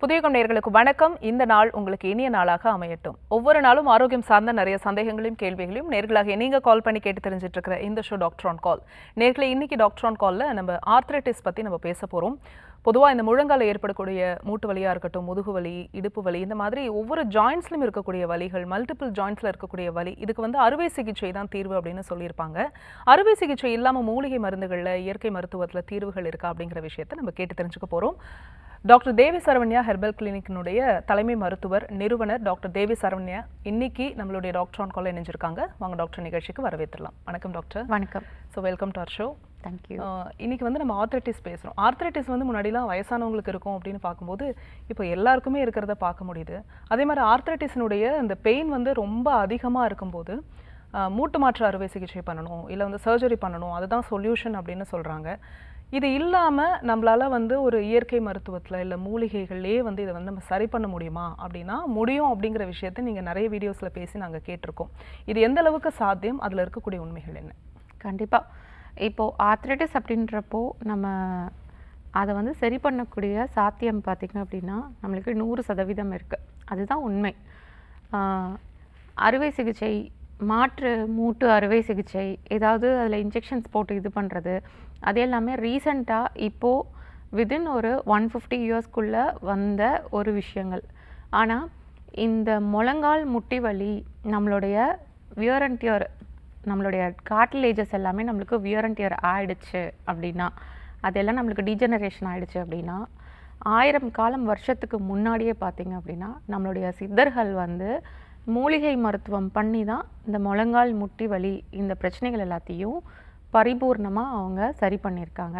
புதியகம் நேயர்களுக்கு வணக்கம். இந்த நாள் உங்களுக்கு இனிய நாளாக அமையட்டும். ஒவ்வொரு நாளும் ஆரோக்கியம் சார்ந்த நிறைய சந்தேகங்களையும் கேள்விகளையும் நேர்களாக நீங்க கால் பண்ணி கேட்டு தெரிஞ்சிட்டு இருக்கிற இந்த ஷோ டாக்டர் ஆன் கால். நேர்களை இன்னைக்கு டாக்டர் ஆன் கால்ல நம்ம ஆர்த்ரைட்டிஸ் பத்தி நம்ம பேச போறோம். பொதுவாக இந்த முழங்கால ஏற்படக்கூடிய மூட்டு வலியாக இருக்கட்டும், முதுகு வலி, இடுப்பு வலி, இந்த மாதிரி ஒவ்வொரு ஜாயின்ஸ்லையும் இருக்கக்கூடிய வலிகள், மல்டிபிள் ஜாயின்ஸில் இருக்கக்கூடிய வலி, இதுக்கு அறுவை சிகிச்சை தான் தீர்வு அப்படின்னு சொல்லியிருப்பாங்க. அறுவை சிகிச்சை இல்லாமல் மூலிகை மருந்துகளில், இயற்கை மருத்துவத்தில் தீர்வுகள் இருக்கா அப்படிங்கிற விஷயத்தை நம்ம கேட்டு தெரிஞ்சுக்க போகிறோம். டாக்டர் தேவி சரவண்யா ஹெர்பல் கிளினிக்கினுடைய தலைமை மருத்துவர், நிறுவனர் டாக்டர் தேவி சரவண்யா இன்னைக்கு நம்மளுடைய டாக்டர் ஆன் கால் இணைஞ்சிருக்காங்க. வாங்க டாக்டர் நிகழ்ச்சிக்கு வரவேற்றலாம். வணக்கம் டாக்டர். வணக்கம். So welcome to our show. Thank you. இன்னைக்கு நம்ம ஆர்த்ரைட்டிஸ் பேசுகிறோம். ஆர்த்ரைட்டிஸ் முன்னாடிலாம் வயசானவங்களுக்கு இருக்கும் அப்படின்னு பார்க்கும்போது இப்போ எல்லாருக்குமே இருக்கிறத பார்க்க முடியுது. அதே மாதிரி ஆர்த்ரைட்டிஸினுடைய இந்த பெயின் ரொம்ப அதிகமாக இருக்கும்போது மூட்டு மாற்று அறுவை சிகிச்சை பண்ணணும், இல்லை சர்ஜரி பண்ணணும், அதுதான் சொல்யூஷன் அப்படின்னு சொல்கிறாங்க. இது இல்லாமல் நம்மளால் ஒரு இயற்கை மருத்துவத்தில் இல்லை மூலிகைகள்லேயே இதை நம்ம சரி பண்ண முடியுமா அப்படின்னா முடியும் அப்படிங்கிற விஷயத்தை நீங்கள் நிறைய வீடியோஸில் பேசி நாங்கள் கேட்டிருக்கோம். இது எந்த அளவுக்கு சாத்தியம், அதில் இருக்கக்கூடிய உண்மைகள் என்ன? கண்டிப்பாக இப்போது ஆர்த்ரைட்டிஸ் அப்படின்றப்போ நம்ம அதை சரி பண்ணக்கூடிய சாத்தியம் பார்த்திங்க அப்படின்னா நம்மளுக்கு 100% இருக்குது. அதுதான் உண்மை. அறுவை சிகிச்சை, மாற்று மூட்டு அறுவை சிகிச்சை, ஏதாவது அதில் இன்ஜெக்ஷன்ஸ் போட்டு இது பண்ணுறது, அது எல்லாமே ரீசண்டாக இப்போது வித்தின் ஒரு 150 இயர்ஸ்க்குள்ளே வந்த ஒரு விஷயங்கள். ஆனால் இந்த முழங்கால் முட்டி வலி, நம்மளுடைய வியர் அண்ட் டியர், நம்மளுடைய கார்டிலேஜஸ் எல்லாமே நம்மளுக்கு வியர் அண்ட் டியர் ஆகிடுச்சு அப்படின்னா, அதெல்லாம் நம்மளுக்கு டீஜெனரேஷன் ஆகிடுச்சு அப்படின்னா, 1000 வருஷத்துக்கு முன்னாடியே பார்த்திங்க அப்படின்னா நம்மளுடைய சித்தர்கள் மூலிகை மருத்துவம் பண்ணி தான் இந்த முழங்கால் முட்டி வலி இந்த பிரச்சனைகள் எல்லாத்தையும் பரிபூர்ணமாக அவங்க சரி பண்ணியிருக்காங்க.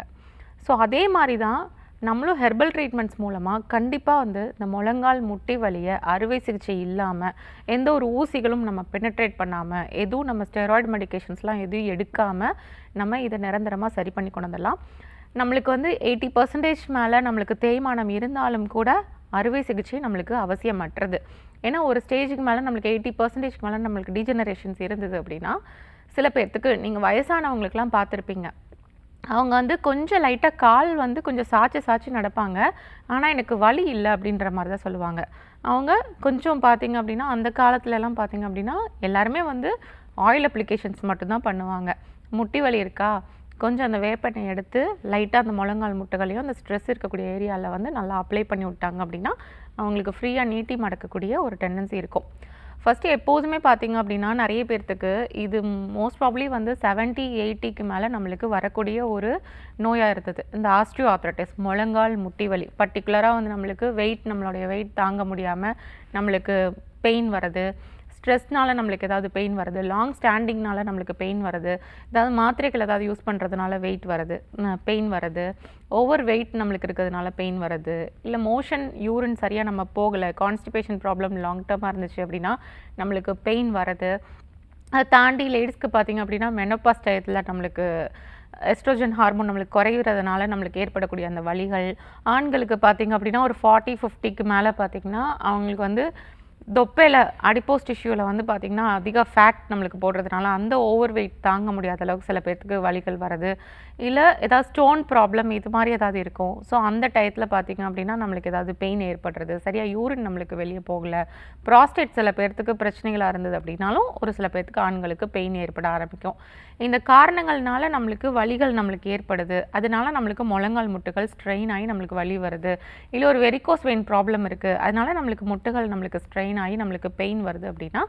ஸோ அதே மாதிரி தான் நம்மளும் ஹெர்பல் ட்ரீட்மெண்ட்ஸ் மூலமாக கண்டிப்பாக இந்த முழங்கால் முட்டி வலியை அறுவை சிகிச்சை இல்லாமல், எந்த ஒரு ஊசிகளும் நம்ம பெனட்ரேட் பண்ணாமல், எதுவும் நம்ம ஸ்டெராய்டு மெடிகேஷன்ஸ்லாம் எதுவும் எடுக்காமல் நம்ம இதை நிரந்தரமாக சரி பண்ணி கொண்டு வந்துடலாம். நம்மளுக்கு 80% மேலே நம்மளுக்கு தேய்மானம் இருந்தாலும் கூட அறுவை சிகிச்சை நம்மளுக்கு அவசியமற்றது. ஏன்னா ஒரு ஸ்டேஜுக்கு மேலே நம்மளுக்கு 80% மேலே நம்மளுக்கு டீஜெனரேஷன்ஸ் இருந்தது அப்படின்னா, சில பேர்த்துக்கு நீங்கள் வயசானவங்களுக்கெலாம் பார்த்துருப்பீங்க, அவங்க கொஞ்சம் லைட்டாக கால் கொஞ்சம் சாய்ச்சி நடப்பாங்க, ஆனால் எனக்கு வலி இல்லை அப்படின்ற மாதிரி தான் சொல்லுவாங்க. அவங்க கொஞ்சம் பார்த்திங்க அப்படின்னா அந்த காலத்துலலாம் பார்த்திங்க அப்படின்னா எல்லாருமே ஆயில் அப்ளிகேஷன்ஸ் மட்டும்தான் பண்ணுவாங்க. முட்டி வலி இருக்கா, கொஞ்சம் அந்த வேப்பெண்ணெய் எடுத்து லைட்டாக அந்த முழங்கால் முட்டுகளையும் அந்த ஸ்ட்ரெஸ் இருக்கக்கூடிய ஏரியாவில் நல்லா அப்ளை பண்ணி விட்டாங்க அப்படின்னா அவங்களுக்கு ஃப்ரீயாக நீட்டி மடக்கக்கூடிய ஒரு டெண்டன்சி இருக்கும். ஃபஸ்ட்டு எப்போதுமே பார்த்திங்க அப்படின்னா நிறைய பேர்த்துக்கு இது மோஸ்ட் ப்ராப்ளி 70-80க்கு மேலே நம்மளுக்கு வரக்கூடிய ஒரு நோயாக இருந்தது இந்த ஆஸ்ட்ரியோ ஆர்த்ரைட்டிஸ், முழங்கால் முட்டி வலி. பர்டிகுலராக நம்மளுக்கு நம்மளுடைய வெயிட் தாங்க முடியாமல் நம்மளுக்கு பெயின் வருது, ஸ்ட்ரெஸ்னால் நம்மளுக்கு ஏதாவது பெயின் வருது, லாங் ஸ்டாண்டிங்னால நம்மளுக்கு பெயின் வருது, ஏதாவது மாத்திரைகள் ஏதாவது யூஸ் பண்ணுறதுனால பெயின் வருது, ஓவர் வெயிட் நம்மளுக்கு இருக்கிறதுனால பெயின் வருது, இல்லை மோஷன் யூரின் சரியாக நம்ம போகலை, கான்ஸ்டிபேஷன் ப்ராப்ளம் லாங் டர்மாக இருந்துச்சு அப்படின்னா நம்மளுக்கு பெயின் வருது. அதை தாண்டி லேடிஸ்க்கு பார்த்திங்க அப்படின்னா மெனோபாஸ் டயத்தில் நம்மளுக்கு எஸ்ட்ரோஜன் ஹார்மோன் நம்மளுக்கு குறைகிறதுனால நம்மளுக்கு ஏற்படக்கூடிய அந்த வலிகள். ஆண்களுக்கு பார்த்திங்க அப்படின்னா ஒரு 40-50க்கு மேலே பார்த்திங்கன்னா அவங்களுக்கு தொப்பையில் அடிப்போஸ் டிஷ்யூவில் பார்த்திங்கன்னா அதிக ஃபேட் நம்மளுக்கு போடுறதுனால அந்த ஓவர் வெயிட் தாங்க முடியாத அளவுக்கு சில பேர்த்துக்கு வலிகள் வருது, இல்லை ஏதாவது ஸ்டோன் ப்ராப்ளம் இது மாதிரி ஏதாவது இருக்கும். ஸோ அந்த டயத்தில் பார்த்திங்க அப்படின்னா நம்மளுக்கு ஏதாவது பெயின் ஏற்படுறது, சரியாக யூரின் நம்மளுக்கு வெளியே போகலை, ப்ராஸ்டேட் சில பேர்த்துக்கு பிரச்சனைகளாக இருந்தது அப்படின்னாலும் ஒரு சில பேர்த்துக்கு ஆண்களுக்கு பெயின் ஏற்பட ஆரம்பிக்கும். இந்த காரணங்கள்னால நம்மளுக்கு வலிகள் நம்மளுக்கு ஏற்படுது. அதனால நம்மளுக்கு முழங்கால் முட்டுகள் ஸ்ட்ரெயின் ஆகி நம்மளுக்கு வலி வருது, இல்லை ஒரு வெரிகோஸ் வெயின் ப்ராப்ளம் இருக்குது, அதனால நம்மளுக்கு முட்டுகள் நம்மளுக்கு ஸ்ட்ரெயின் ஆகி நம்மளுக்கு பெயின் வருது அப்படின்னா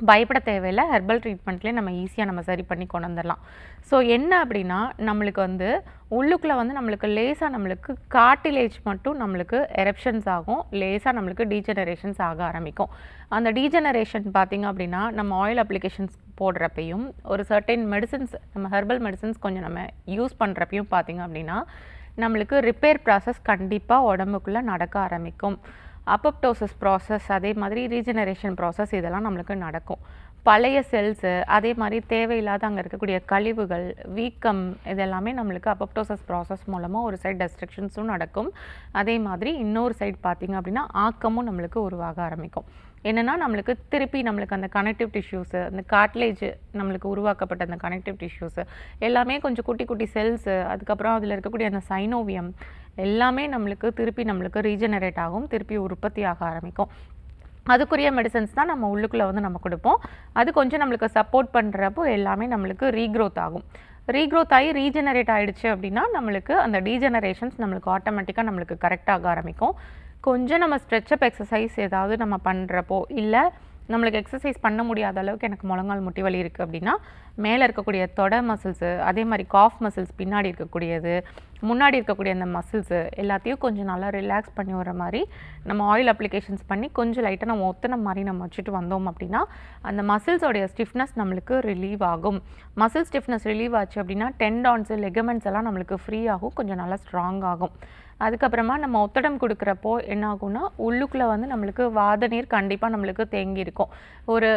பயப்பட தேவையில்லை. ஹெர்பல் ட்ரீட்மெண்ட்லேயே நம்ம ஈஸியாக நம்ம சரி பண்ணி கொண்டு வந்துடலாம். ஸோ என்ன அப்படின்னா நம்மளுக்கு உள்ளுக்குள்ளே நம்மளுக்கு லேசாக நம்மளுக்கு கார்டிலேஜ் மட்டும் நம்மளுக்கு எரப்ஷன்ஸ் ஆகும், லேசாக நம்மளுக்கு டீஜெனரேஷன்ஸ் ஆக ஆரம்பிக்கும். அந்த டீஜெனரேஷன் பார்த்திங்க அப்படின்னா நம்ம ஆயில் அப்ளிகேஷன்ஸ் போடுறப்பையும் ஒரு சர்டைன் மெடிசன்ஸ், நம்ம ஹெர்பல் மெடிசன்ஸ் கொஞ்சம் நம்ம யூஸ் பண்ணுறப்பையும் பார்த்திங்க அப்படின்னா நம்மளுக்கு ரிப்பேர் ப்ராசஸ் கண்டிப்பாக உடம்புக்குள்ளே நடக்க ஆரம்பிக்கும். அப்பப்டோசிஸ் ப்ராசஸ், அதே மாதிரி ரீஜெனரேஷன் ப்ராசஸ், இதெல்லாம் நம்மளுக்கு நடக்கும். பழைய செல்ஸு, அதே மாதிரி தேவையில்லாத அங்கே இருக்கக்கூடிய கழிவுகள், வீக்கம், இதெல்லாமே நம்மளுக்கு அப்பப்டோசிஸ் ப்ராசஸ் மூலமாக ஒரு சைடு டெஸ்ட்ரக்ஷன்ஸும் நடக்கும். அதே மாதிரி இன்னொரு சைடு பார்த்திங்க அப்படின்னா ஆக்கமும் நம்மளுக்கு உருவாக ஆரம்பிக்கும். என்னென்னா நம்மளுக்கு திருப்பி நம்மளுக்கு அந்த கனெக்டிவ் டிஷ்யூஸு, அந்த கார்ட்லேஜ் நம்மளுக்கு உருவாக்கப்பட்ட அந்த கனெக்டிவ் டிஷ்யூஸு எல்லாமே கொஞ்சம் குட்டி குட்டி செல்ஸு, அதுக்கப்புறம் அதில் இருக்கக்கூடிய அந்த சைனோவியம், எல்லாமே நம்மளுக்கு ரீஜெனரேட் ஆகும், திருப்பி உற்பத்தி ஆக ஆரம்பிக்கும். அதுக்குரிய மெடிசன்ஸ் தான் நம்ம உள்ளுக்குள்ளே வந்து நம்ம கொடுப்போம். அது கொஞ்சம் நம்மளுக்கு சப்போர்ட் பண்ணுறப்போ எல்லாமே நம்மளுக்கு ரீக்ரோத் ஆகும். ரீக்ரோத் ஆகி ரீஜெனரேட் ஆகிடுச்சு அப்படின்னா நம்மளுக்கு அந்த டீஜெனரேஷன்ஸ் நம்மளுக்கு ஆட்டோமேட்டிக்காக நம்மளுக்கு கரெக்டாக ஆரம்பிக்கும். கொஞ்சம் நம்ம ஸ்ட்ரெச்சப் எக்ஸசைஸ் ஏதாவது நம்ம பண்ணுறப்போ, இல்லை நம்மளுக்கு எக்ஸசைஸ் பண்ண முடியாத அளவுக்கு எனக்கு முழங்கால் முட்டி வலி இருக்குது அப்படின்னா, மேலே இருக்கக்கூடிய தொடை மசில்ஸு, அதே மாதிரி காஃப் மசில்ஸ் பின்னாடி இருக்கக்கூடியது, முன்னாடி இருக்கக்கூடிய அந்த மசில்ஸு எல்லாத்தையும் கொஞ்சம் நல்லா ரிலாக்ஸ் பண்ணி வர மாதிரி நம்ம ஆயில் அப்ளிகேஷன்ஸ் பண்ணி கொஞ்சம் லைட்டாக நம்ம ஒத்தனை மாதிரி நம்ம வச்சுட்டு வந்தோம் அப்படின்னா அந்த மசில்ஸோடைய ஸ்டிஃப்னஸ் நம்மளுக்கு ரிலீவ் ஆகும். மசில் ஸ்டிஃப்னஸ் ரிலீவ் ஆச்சு அப்படின்னா டெண்டான்ஸு, லெகமெண்ட்ஸ் எல்லாம் நம்மளுக்கு ஃப்ரீ ஆகும், கொஞ்சம் நல்லா ஸ்ட்ராங் ஆகும். அதுக்கப்புறமா நம்ம ஒத்தடம் கொடுக்குறப்போ என்ன ஆகும்னா உள்ளுக்குள்ளே வந்து நம்மளுக்கு வாத நீர் கண்டிப்பாக நம்மளுக்கு தேங்கி இருக்கும். ஒரு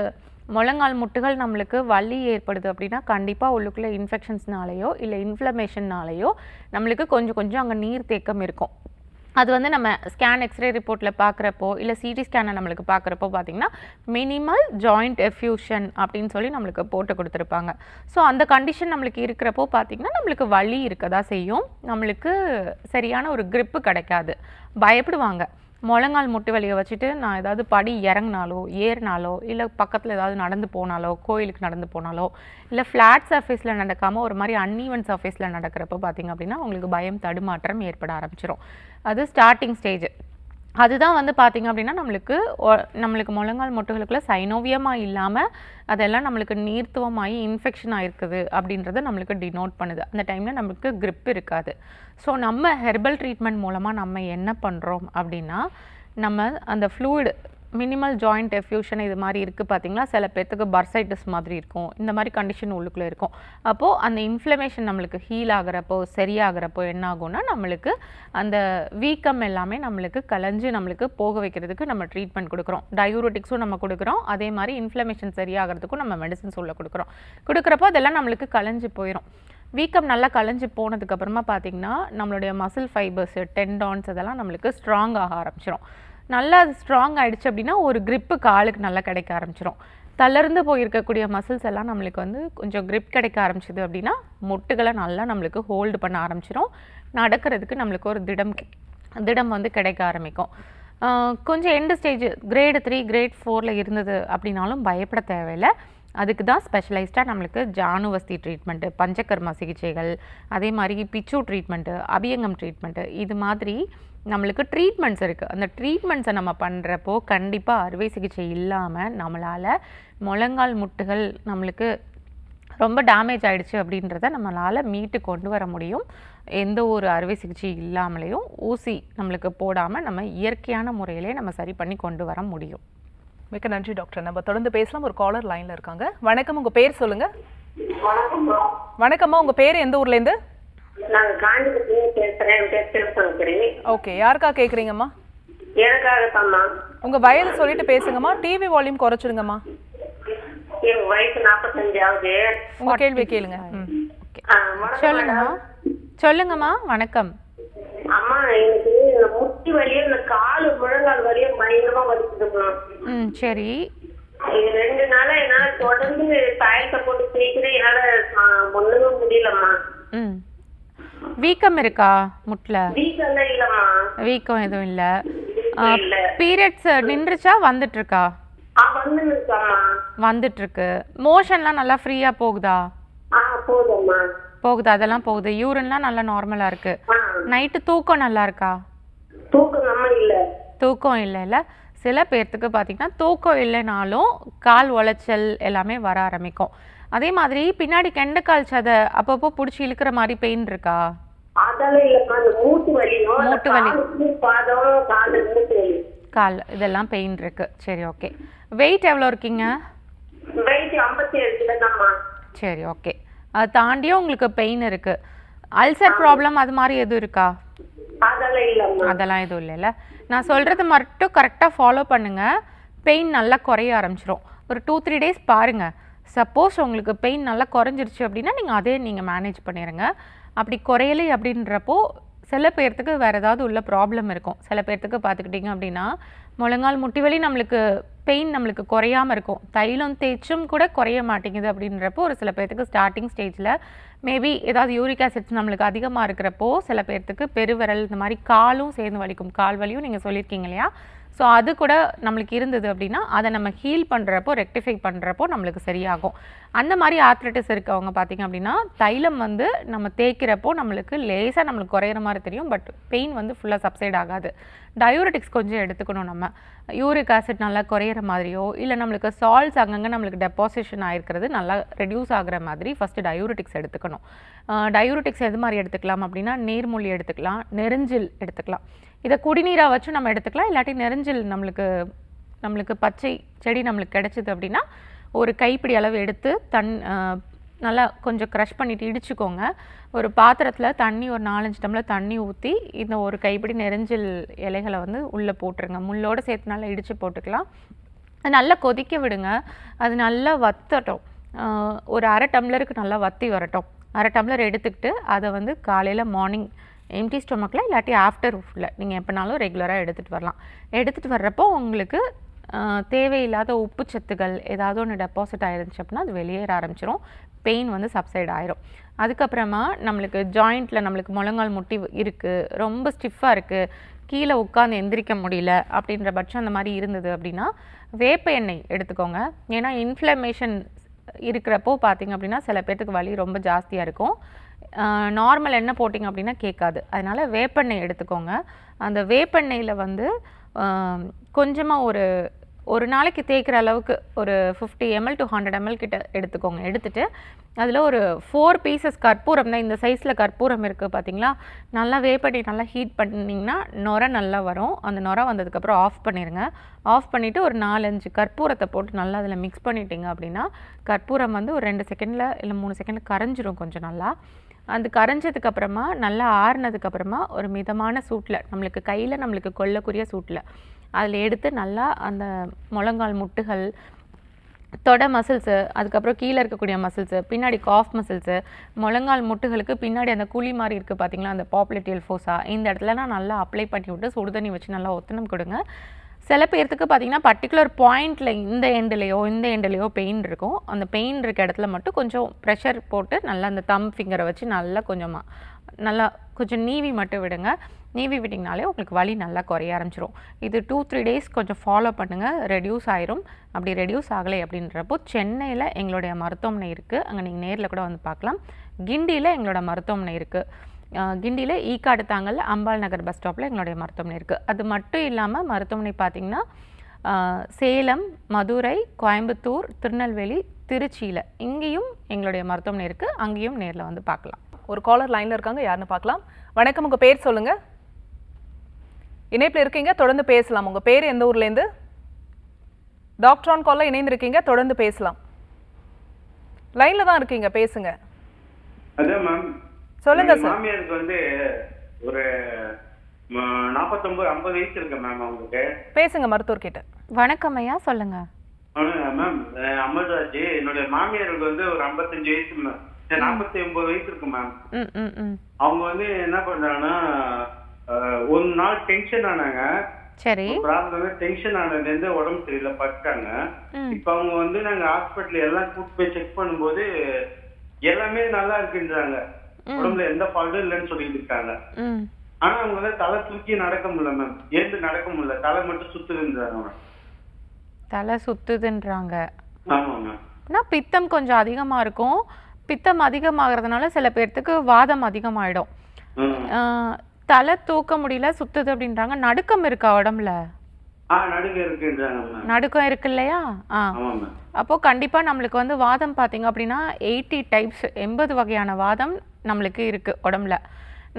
முழங்கால் முட்டுகள் நம்மளுக்கு வலி ஏற்படுது அப்படின்னா கண்டிப்பாக உள்ளுக்குள்ளே இன்ஃபெக்ஷன்ஸ்னாலேயோ இல்லை இன்ஃப்ளமேஷன்னாலேயோ நம்மளுக்கு கொஞ்சம் கொஞ்சம் அங்கே நீர் தேக்கம் இருக்கும். அது வந்து நம்ம ஸ்கேன் எக்ஸ்ரே ரிப்போர்ட்டில் பார்க்குறப்போ இல்லை சிடி ஸ்கேனை நம்மளுக்கு பார்க்குறப்போ பார்த்திங்கன்னா மினிமல் ஜாயிண்ட் எஃப்யூஷன் அப்படின்னு சொல்லி நம்மளுக்கு போட்டு கொடுத்துருப்பாங்க. ஸோ அந்த கண்டிஷன் நம்மளுக்கு இருக்கிறப்போ பார்த்திங்கன்னா நம்மளுக்கு வலி இருக்க தான் செய்யும், நம்மளுக்கு சரியான ஒரு grip கிடைக்காது, பயப்படுவாங்க. முழங்கால் முட்டு வலியை வச்சுட்டு நான் ஏதாவது படி இறங்கினாலோ ஏறினாலோ இல்லை பக்கத்தில் ஏதாவது நடந்து போனாலோ கோயிலுக்கு நடந்து போனாலோ இல்லை ஃப்ளாட் சர்ஃபேஸில் நடக்காமல் ஒரு மாதிரி அன்ஈவன் சர்ஃபேஸில் நடக்கிறப்போ பார்த்திங்க அப்படின்னா உங்களுக்கு பயம் தடுமாற்றம் ஏற்பட ஆரம்பிச்சிடும். அது ஸ்டார்டிங் ஸ்டேஜ். அதுதான் வந்து பார்த்திங்க அப்படின்னா நம்மளுக்கு முழங்கால் முட்டுகளுக்குள்ள சைனோவியமாக இல்லாமல் அதெல்லாம் நம்மளுக்கு நீர்த்துவமாகி இன்ஃபெக்ஷன் ஆகிருக்குது அப்படின்றத நம்மளுக்கு டினோட் பண்ணுது. அந்த டைமில் நம்மளுக்கு grip இருக்காது. ஸோ நம்ம ஹெர்பல் ட்ரீட்மெண்ட் மூலமாக நம்ம என்ன பண்ணுறோம் அப்படின்னா நம்ம அந்த ஃப்ளூயிட் மினிமல் ஜாயிண்ட் எஃப்யூஷன் இது மாதிரி இருக்குது பார்த்திங்களா, சில பேர்த்துக்கு பர்சைட்டிஸ் மாதிரி இருக்கும், இந்த மாதிரி கண்டிஷன் உள்ளுக்குள்ளே இருக்கும். அப்போது அந்த இன்ஃப்ளமேஷன் நம்மளுக்கு ஹீல் ஆகிறப்போ சரியாகிறப்போ என்ன ஆகும்னா நம்மளுக்கு அந்த வீக்கம் எல்லாமே நம்மளுக்கு கலைஞ்சு நம்மளுக்கு போக வைக்கிறதுக்கு நம்ம ட்ரீட்மெண்ட் கொடுக்குறோம். டயூரோட்டிக்ஸும் நம்ம கொடுக்குறோம், அதே மாதிரி இன்ஃப்ளமேஷன் சரியாகிறதுக்கும் நம்ம மெடிசன்ஸ் உள்ள கொடுக்குறப்போ அதெல்லாம் நம்மளுக்கு கலைஞ்சு போயிடும். வீக்கம் நல்லா கலைஞ்சு போனதுக்கப்புறமா பார்த்திங்கன்னா நம்மளுடைய மசில் ஃபைபர்ஸு, டெண்டான்ஸ் அதெல்லாம் நம்மளுக்கு ஸ்ட்ராங் ஆக ஆரம்பிச்சிடும். நல்லா அது ஸ்ட்ராங் ஆகிடுச்சு அப்படின்னா ஒரு grip காலுக்கு நல்லா கிடைக்க ஆரம்பிச்சிடும். தளர்ந்து போயிருக்கக்கூடிய மசில்ஸ் எல்லாம் நம்மளுக்கு வந்து கொஞ்சம் grip கிடைக்க ஆரம்பிச்சிது அப்படின்னா முட்டுகளை நல்லா நம்மளுக்கு ஹோல்டு பண்ண ஆரம்பிச்சிடும். நடக்கிறதுக்கு நம்மளுக்கு ஒரு திடம் வந்து கிடைக்க ஆரம்பிக்கும். கொஞ்சம் எண்டு ஸ்டேஜ் கிரேடு 3 கிரேட் 4 இருந்தது அப்படின்னாலும் பயப்பட தேவையில்லை. அதுக்கு தான் ஸ்பெஷலைஸ்டாக நம்மளுக்கு ஜானுவஸ்தி ட்ரீட்மெண்ட்டு, பஞ்சகர்மா சிகிச்சைகள், அதே மாதிரி பிச்சு ட்ரீட்மெண்ட்டு, அபியங்கம் ட்ரீட்மெண்ட்டு, இது மாதிரி நம்மளுக்கு ட்ரீட்மெண்ட்ஸ் இருக்குது. அந்த ட்ரீட்மெண்ட்ஸை நம்ம பண்ணுறப்போ கண்டிப்பாக அறுவை சிகிச்சை இல்லாமல் நம்மளால் முழங்கால் முட்டுகள் நம்மளுக்கு ரொம்ப டேமேஜ் ஆகிடுச்சு அப்படின்றத நம்மளால் மீட்டு கொண்டு வர முடியும். எந்த ஒரு அறுவை சிகிச்சை இல்லாமலேயும் ஊசி நம்மளுக்கு போடாமல் நம்ம இயற்கையான முறையிலே நம்ம சரி பண்ணி கொண்டு வர முடியும். மிக்க நன்றி டாக்டர். நம்ம தொடர்ந்து பேசலாம். ஒரு காலர் லைன்ல இருக்காங்க. வணக்கம், உங்க பேர் சொல்லுங்க. வணக்கம்மா, உங்க பேர் எந்த ஊர்ல இருந்து? நான் காஞ்சிபுரத்துல பேசுறேன். ஓகே, யாருக்கா கேக்குறீங்கம்மா? எனக்காக தான்மா. உங்க வயது சொல்லிட்டு பேசுங்கம்மா. TV volume குறைச்சிடுங்கம்மா. என் வயசு 45 ஆகுது. உங்க கேள்வி கேளுங்க. சொல்லுங்கம்மா. வணக்கம் அம்மா. எனக்கு இந்த முட்டி வலியும் இந்த காலு முழங்கால் வலியும் பயங்கரமா வலிக்குதுமா. சரி. 2 நாளா என்னால தொடர்ந்து தாயத்தை போட்டு தேய்க்கிறேன், என்னால ஒண்ணுமே முடியலம்மா. வீக்கம் இருக்கா முட்ல? வீக்கம் இல்லம்மா. வீக்கம் எதுவும் இல்ல. பீரியட்ஸ் நின்றுச்சா வந்துட்டு இருக்கா? வந்துட்டு இருக்கு. மோஷன்லாம் நல்லா ஃப்ரீயா போகுதா? போகுதும்மா. போகுது, அதெல்லாம் போகுது. யூரின்லாம் நல்லா நார்மலா இருக்கு. நைட்டு தூக்கம் நல்லா இருக்கா? தூக்கம் இல்ல. சில பேர்த்துக்கு பார்த்தீங்கன்னா தூக்கம் இல்லைனாலும் கால் உளைச்சல் எல்லாமே வர ஆரம்பிக்கும். அதே மாதிரி பின்னாடி கெண்டைக்கால் சதை அப்பப்போ பிடிச்சி இழுக்கிற மாதிரி பெயின் இருக்கா? மூட்டு வலி, கால் இதெல்லாம் பெயின் இருக்கு. சரி, ஓகே. வெயிட் எவ்வளோ இருக்கீங்க? சரி, ஓகே. அது தாண்டியும் உங்களுக்கு பெயின் இருக்கு. அல்சர் ப்ராப்ளம் அது மாதிரி எதுவும் இருக்கா? அதெல்லாம் எதுவும் இல்லைல்ல. நான் சொல்கிறது மட்டும் கரெக்டாக ஃபாலோ பண்ணுங்கள். பெயின் நல்லா குறைய ஆரம்பிச்சிடும். ஒரு 2-3 டேஸ் பாருங்கள். சப்போஸ் உங்களுக்கு பெயின் நல்லா குறைஞ்சிருச்சு அப்படின்னா நீங்கள் மேனேஜ் பண்ணிடுங்க. அப்படி குறையலை அப்படின்றப்போ சில பேர்த்துக்கு வேறு ஏதாவது உள்ள ப்ராப்ளம் இருக்கும். சில பேர்த்துக்கு பார்த்துக்கிட்டிங்க அப்படின்னா முழங்கால் முட்டி வலி நம்மளுக்கு பெயின் நம்மளுக்கு குறையாமல் இருக்கும். தைலம் தேய்ச்சும் கூட குறைய மாட்டேங்குது அப்படின்றப்போ ஒரு சில பேர்த்துக்கு ஸ்டார்டிங் ஸ்டேஜில் மேபி ஏதாவது யூரிக் ஆசிட்ஸ் நம்மளுக்கு அதிகமாக இருக்கிறப்போ சில பேர்த்துக்கு பெருவிரல் இந்த மாதிரி காலும் சேர்ந்து வலிக்கும். கால் வலியும் நீங்கள் சொல்லியிருக்கீங்க இல்லையா? ஸோ அது கூட நம்மளுக்கு இருந்தது அப்படின்னா அதை நம்ம ஹீல் பண்ணுறப்போ ரெக்டிஃபை பண்ணுறப்போ நம்மளுக்கு சரியாகும். அந்த மாதிரி ஆர்த்ரைட்டிஸ் இருக்கவங்க பார்த்திங்க அப்படின்னா தைலம் வந்து நம்ம தேய்க்கிறப்போ நம்மளுக்கு லேசாக நம்மளுக்கு குறையிற மாதிரி தெரியும், பட் பெயின் வந்து ஃபுல்லாக சப்சைட் ஆகாது. டயூரிட்டிக்ஸ் கொஞ்சம் எடுத்துக்கணும். நம்ம யூரிக் ஆசிட் நல்லா குறையிற மாதிரியோ இல்லை நம்மளுக்கு சால்ட்ஸ் அங்கங்கே நம்மளுக்கு டெபாசிஷன் ஆகிருக்கிறது நல்லா ரெடியூஸ் ஆகிற மாதிரி ஃபஸ்ட்டு டயூரிட்டிக்ஸ் எடுத்துக்கணும். டயூரிட்டிக்ஸ் எது மாதிரி எடுத்துக்கலாம் அப்படின்னா நீர்மூழ்கி எடுத்துக்கலாம், நெருஞ்சில் எடுத்துக்கலாம். இதை குடிநீராக வச்சு நம்ம எடுத்துக்கலாம். இல்லாட்டி நெருஞ்சில் நம்மளுக்கு பச்சை செடி நம்மளுக்கு கிடைச்சிது அப்படின்னா ஒரு கைப்பிடி அளவு எடுத்து நல்லா கொஞ்சம் க்ரஷ் பண்ணிவிட்டு இடிச்சுக்கோங்க. ஒரு பாத்திரத்தில் தண்ணி ஒரு 4-5 டம்ளர் தண்ணி ஊற்றி இந்த ஒரு கைப்பிடி நெருஞ்சில் இலைகளை வந்து உள்ளே போட்டுருங்க. முள்ளோடு சேர்த்து நல்லா இடித்து போட்டுக்கலாம். நல்லா கொதிக்க விடுங்க. அது நல்லா வத்தட்டும். ஒரு 1/2 டம்ளருக்கு நல்லா வத்தி வரட்டும். 1/2 டம்ளர் எடுத்துக்கிட்டு அதை வந்து காலையில் மார்னிங் எம்டி ஸ்டொமக்கில் இல்லாட்டி ஆஃப்டர்நூனில் நீங்கள் எப்போனாலும் ரெகுலராக எடுத்துகிட்டு வரலாம். எடுத்துகிட்டு வர்றப்போ உங்களுக்கு தேவையில்லாத உப்பு சத்துக்கள் ஏதாவது ஒன்று டெபாசிட் ஆயிருந்துச்சு அப்படின்னா அது வெளியேற ஆரம்பிச்சிடும். பெயின் வந்து சப்சைட் ஆயிரும். அதுக்கப்புறமா நம்மளுக்கு ஜாயிண்ட்டில் நம்மளுக்கு முழங்கால் முட்டி இருக்குது, ரொம்ப ஸ்டிஃபாக இருக்குது, கீழே உட்காந்து எந்திரிக்க முடியல அப்படின்ற பட்சம் அந்த மாதிரி இருந்தது அப்படின்னா வேப்ப எண்ணெய் எடுத்துக்கோங்க. ஏன்னா இன்ஃப்ளமேஷன் இருக்கிறப்போ பார்த்திங்க அப்படின்னா சில பேர்த்துக்கு வலி ரொம்ப ஜாஸ்தியாக இருக்கும். நார்மல் எண்ணெய் போட்டிங்க அப்படின்னா கேட்காது. அதனால் வேப்பெண்ணெய் எடுத்துக்கோங்க. அந்த வேப்பெண்ணெயில் வந்து கொஞ்சமாக ஒரு நாளைக்கு தேய்க்கிற அளவுக்கு ஒரு 50 ml to 100 ml கிட்ட எடுத்துக்கோங்க. எடுத்துகிட்டு அதில் ஒரு 4 பீசஸ் கற்பூரம் தான், இந்த சைஸில் கற்பூரம் இருக்குது பார்த்தீங்களா? நல்லா வேப்பெண்ணெய் நல்லா ஹீட் பண்ணிங்கன்னா நுரை நல்லா வரும். அந்த நுரை வந்ததுக்கப்புறம் ஆஃப் பண்ணிடுங்க. ஆஃப் பண்ணிவிட்டு ஒரு 4-5 கற்பூரத்தை போட்டு நல்லா அதில் மிக்ஸ் பண்ணிட்டீங்க அப்படின்னா கற்பூரம் வந்து ஒரு 2 செகண்டில் இல்லை 3 செகண்டில் கரைஞ்சிரும் கொஞ்சம் நல்லா. அது கரைஞ்சதுக்கப்புறமா நல்லா ஆறுனதுக்கப்புறமா ஒரு மிதமான சூட்டில் நம்மளுக்கு கையில் நம்மளுக்கு கொள்ளக்கூடிய சூட்டில் அதில் எடுத்து நல்லா அந்த முழங்கால் முட்டுகள், தொடை மசில்ஸு, அதுக்கப்புறம் கீழே இருக்கக்கூடிய மசில்ஸு, பின்னாடி காஃப் மசில்ஸு, முழங்கால் முட்டுகளுக்கு பின்னாடி அந்த குழி மாதிரி இருக்குது பார்த்தீங்களா, அந்த பாப்புலேட்டியல் ஃபோஸா, இந்த இடத்துலலாம் நல்லா அப்ளை பண்ணி விட்டு சுடுதண்ணி வச்சு நல்லா ஒத்தனம் கொடுங்க. சில பேர்த்துக்கு பார்த்திங்கன்னா பர்டிகுலர் பாயிண்டில் இந்த எண்ட்லேயோ பெயின் இருக்கும். அந்த பெயின் இருக்க இடத்துல மட்டும் கொஞ்சம் ப்ரெஷர் போட்டு நல்லா அந்த தம் ஃபிங்கரை வச்சு நல்லா கொஞ்சம் நீவி மட்டும் விடுங்க. நீவி விட்டிங்கனாலே உங்களுக்கு வலி நல்லா குறைய ஆரம்பிச்சிடும். இது 2-3 டேஸ் கொஞ்சம் ஃபாலோ பண்ணுங்கள், ரெடியூஸ் ஆயிரும். அப்படி ரெடியூஸ் ஆகலை அப்படின்றப்போ சென்னையில் எங்களுடைய மருத்துவமனை இருக்குது, அங்கே நீங்கள் நேரில் கூட வந்து பார்க்கலாம். கிண்டியில் எங்களோட மருத்துவமனை இருக்குது. கிண்டியில் ஈக்காடு தாங்கல் அம்பாள் நகர் பஸ் ஸ்டாப்பில் எங்களுடைய மருத்துவமனை இருக்குது. அது மட்டும் இல்லாமல் மருத்துவமனை பார்த்திங்கன்னா சேலம், மதுரை, கோயம்புத்தூர், திருநெல்வேலி, திருச்சியில் இங்கேயும் எங்களுடைய மருத்துவமனை இருக்குது. அங்கேயும் நேரில் வந்து பார்க்கலாம். ஒரு காலர் லைனில் இருக்காங்க, யாருன்னு பார்க்கலாம். வணக்கம், உங்கள் பேர் சொல்லுங்கள். இணைப்பில் இருக்கீங்க, தொடர்ந்து பேசலாம். உங்கள் பேர் எந்த ஊர்லேருந்து? டாக்டர் ஆன் காலில் இணைந்திருக்கீங்க, தொடர்ந்து பேசலாம். லைனில் தான் இருக்கீங்க, பேசுங்க. அதான் மேம் சொல்லுங்க சார். மாமியாருக்கு வந்து ஒரு 49-50 வயசு இருக்கு மேம். அவங்களுக்கு பேசுங்க மருத்துவர் கிட்ட. வணக்கம் ஐயா, சொல்லுங்க. மேம் அமர்ராஜ், என்னுடைய மாமியாருக்கு வந்து ஒரு 55 வயசு மேம், 49 வயசு இருக்கு மேம். அவங்க வந்து என்ன பண்றாங்கன்னா ஒரு நாள் டென்ஷன் ஆனாங்க. சரி. ப்ராப்ளம் டென்ஷன் ஆனதுல இருந்து உடம்பு சரியில்லை பட்டாங்க. இப்ப அவங்க வந்து நாங்க ஹாஸ்பிட்டல் எல்லாம் கூட்டு போய் செக் பண்ணும்போது எல்லாமே நல்லா இருக்குன்றாங்க, உடம்புல எந்த ஃபால்ட்டும் இல்லைன்னு சொல்லிட்டு இருக்காங்க. ஆனா அவங்க வந்து தலை தூக்கி நடக்க முடியல மேம், ஏந்து நடக்க முடியல, தலை மட்டும் சுத்துதுன்றாங்க. தலை சுத்துதுன்றாங்க. ஆமா மேம். பித்தம் கொஞ்சம் அதிகமா இருக்கும். பித்தம் அதிகமாகிறதுனால சில பேர்த்துக்கு வாதம் அதிகமாயிடும். தலை தூக்க முடியல, சுத்துது அப்படின்றாங்க. நடுக்கம் இருக்கா உடம்புல? நடுக்கம் இருக்கு இல்லையா? அப்போ கண்டிப்பா நம்மளுக்கு வந்து வாதம் பார்த்தீங்க அப்படின்னா 80 டைப்ஸ், 80 வகையான வாதம் நம்மளுக்கு இருக்கு உடம்புல.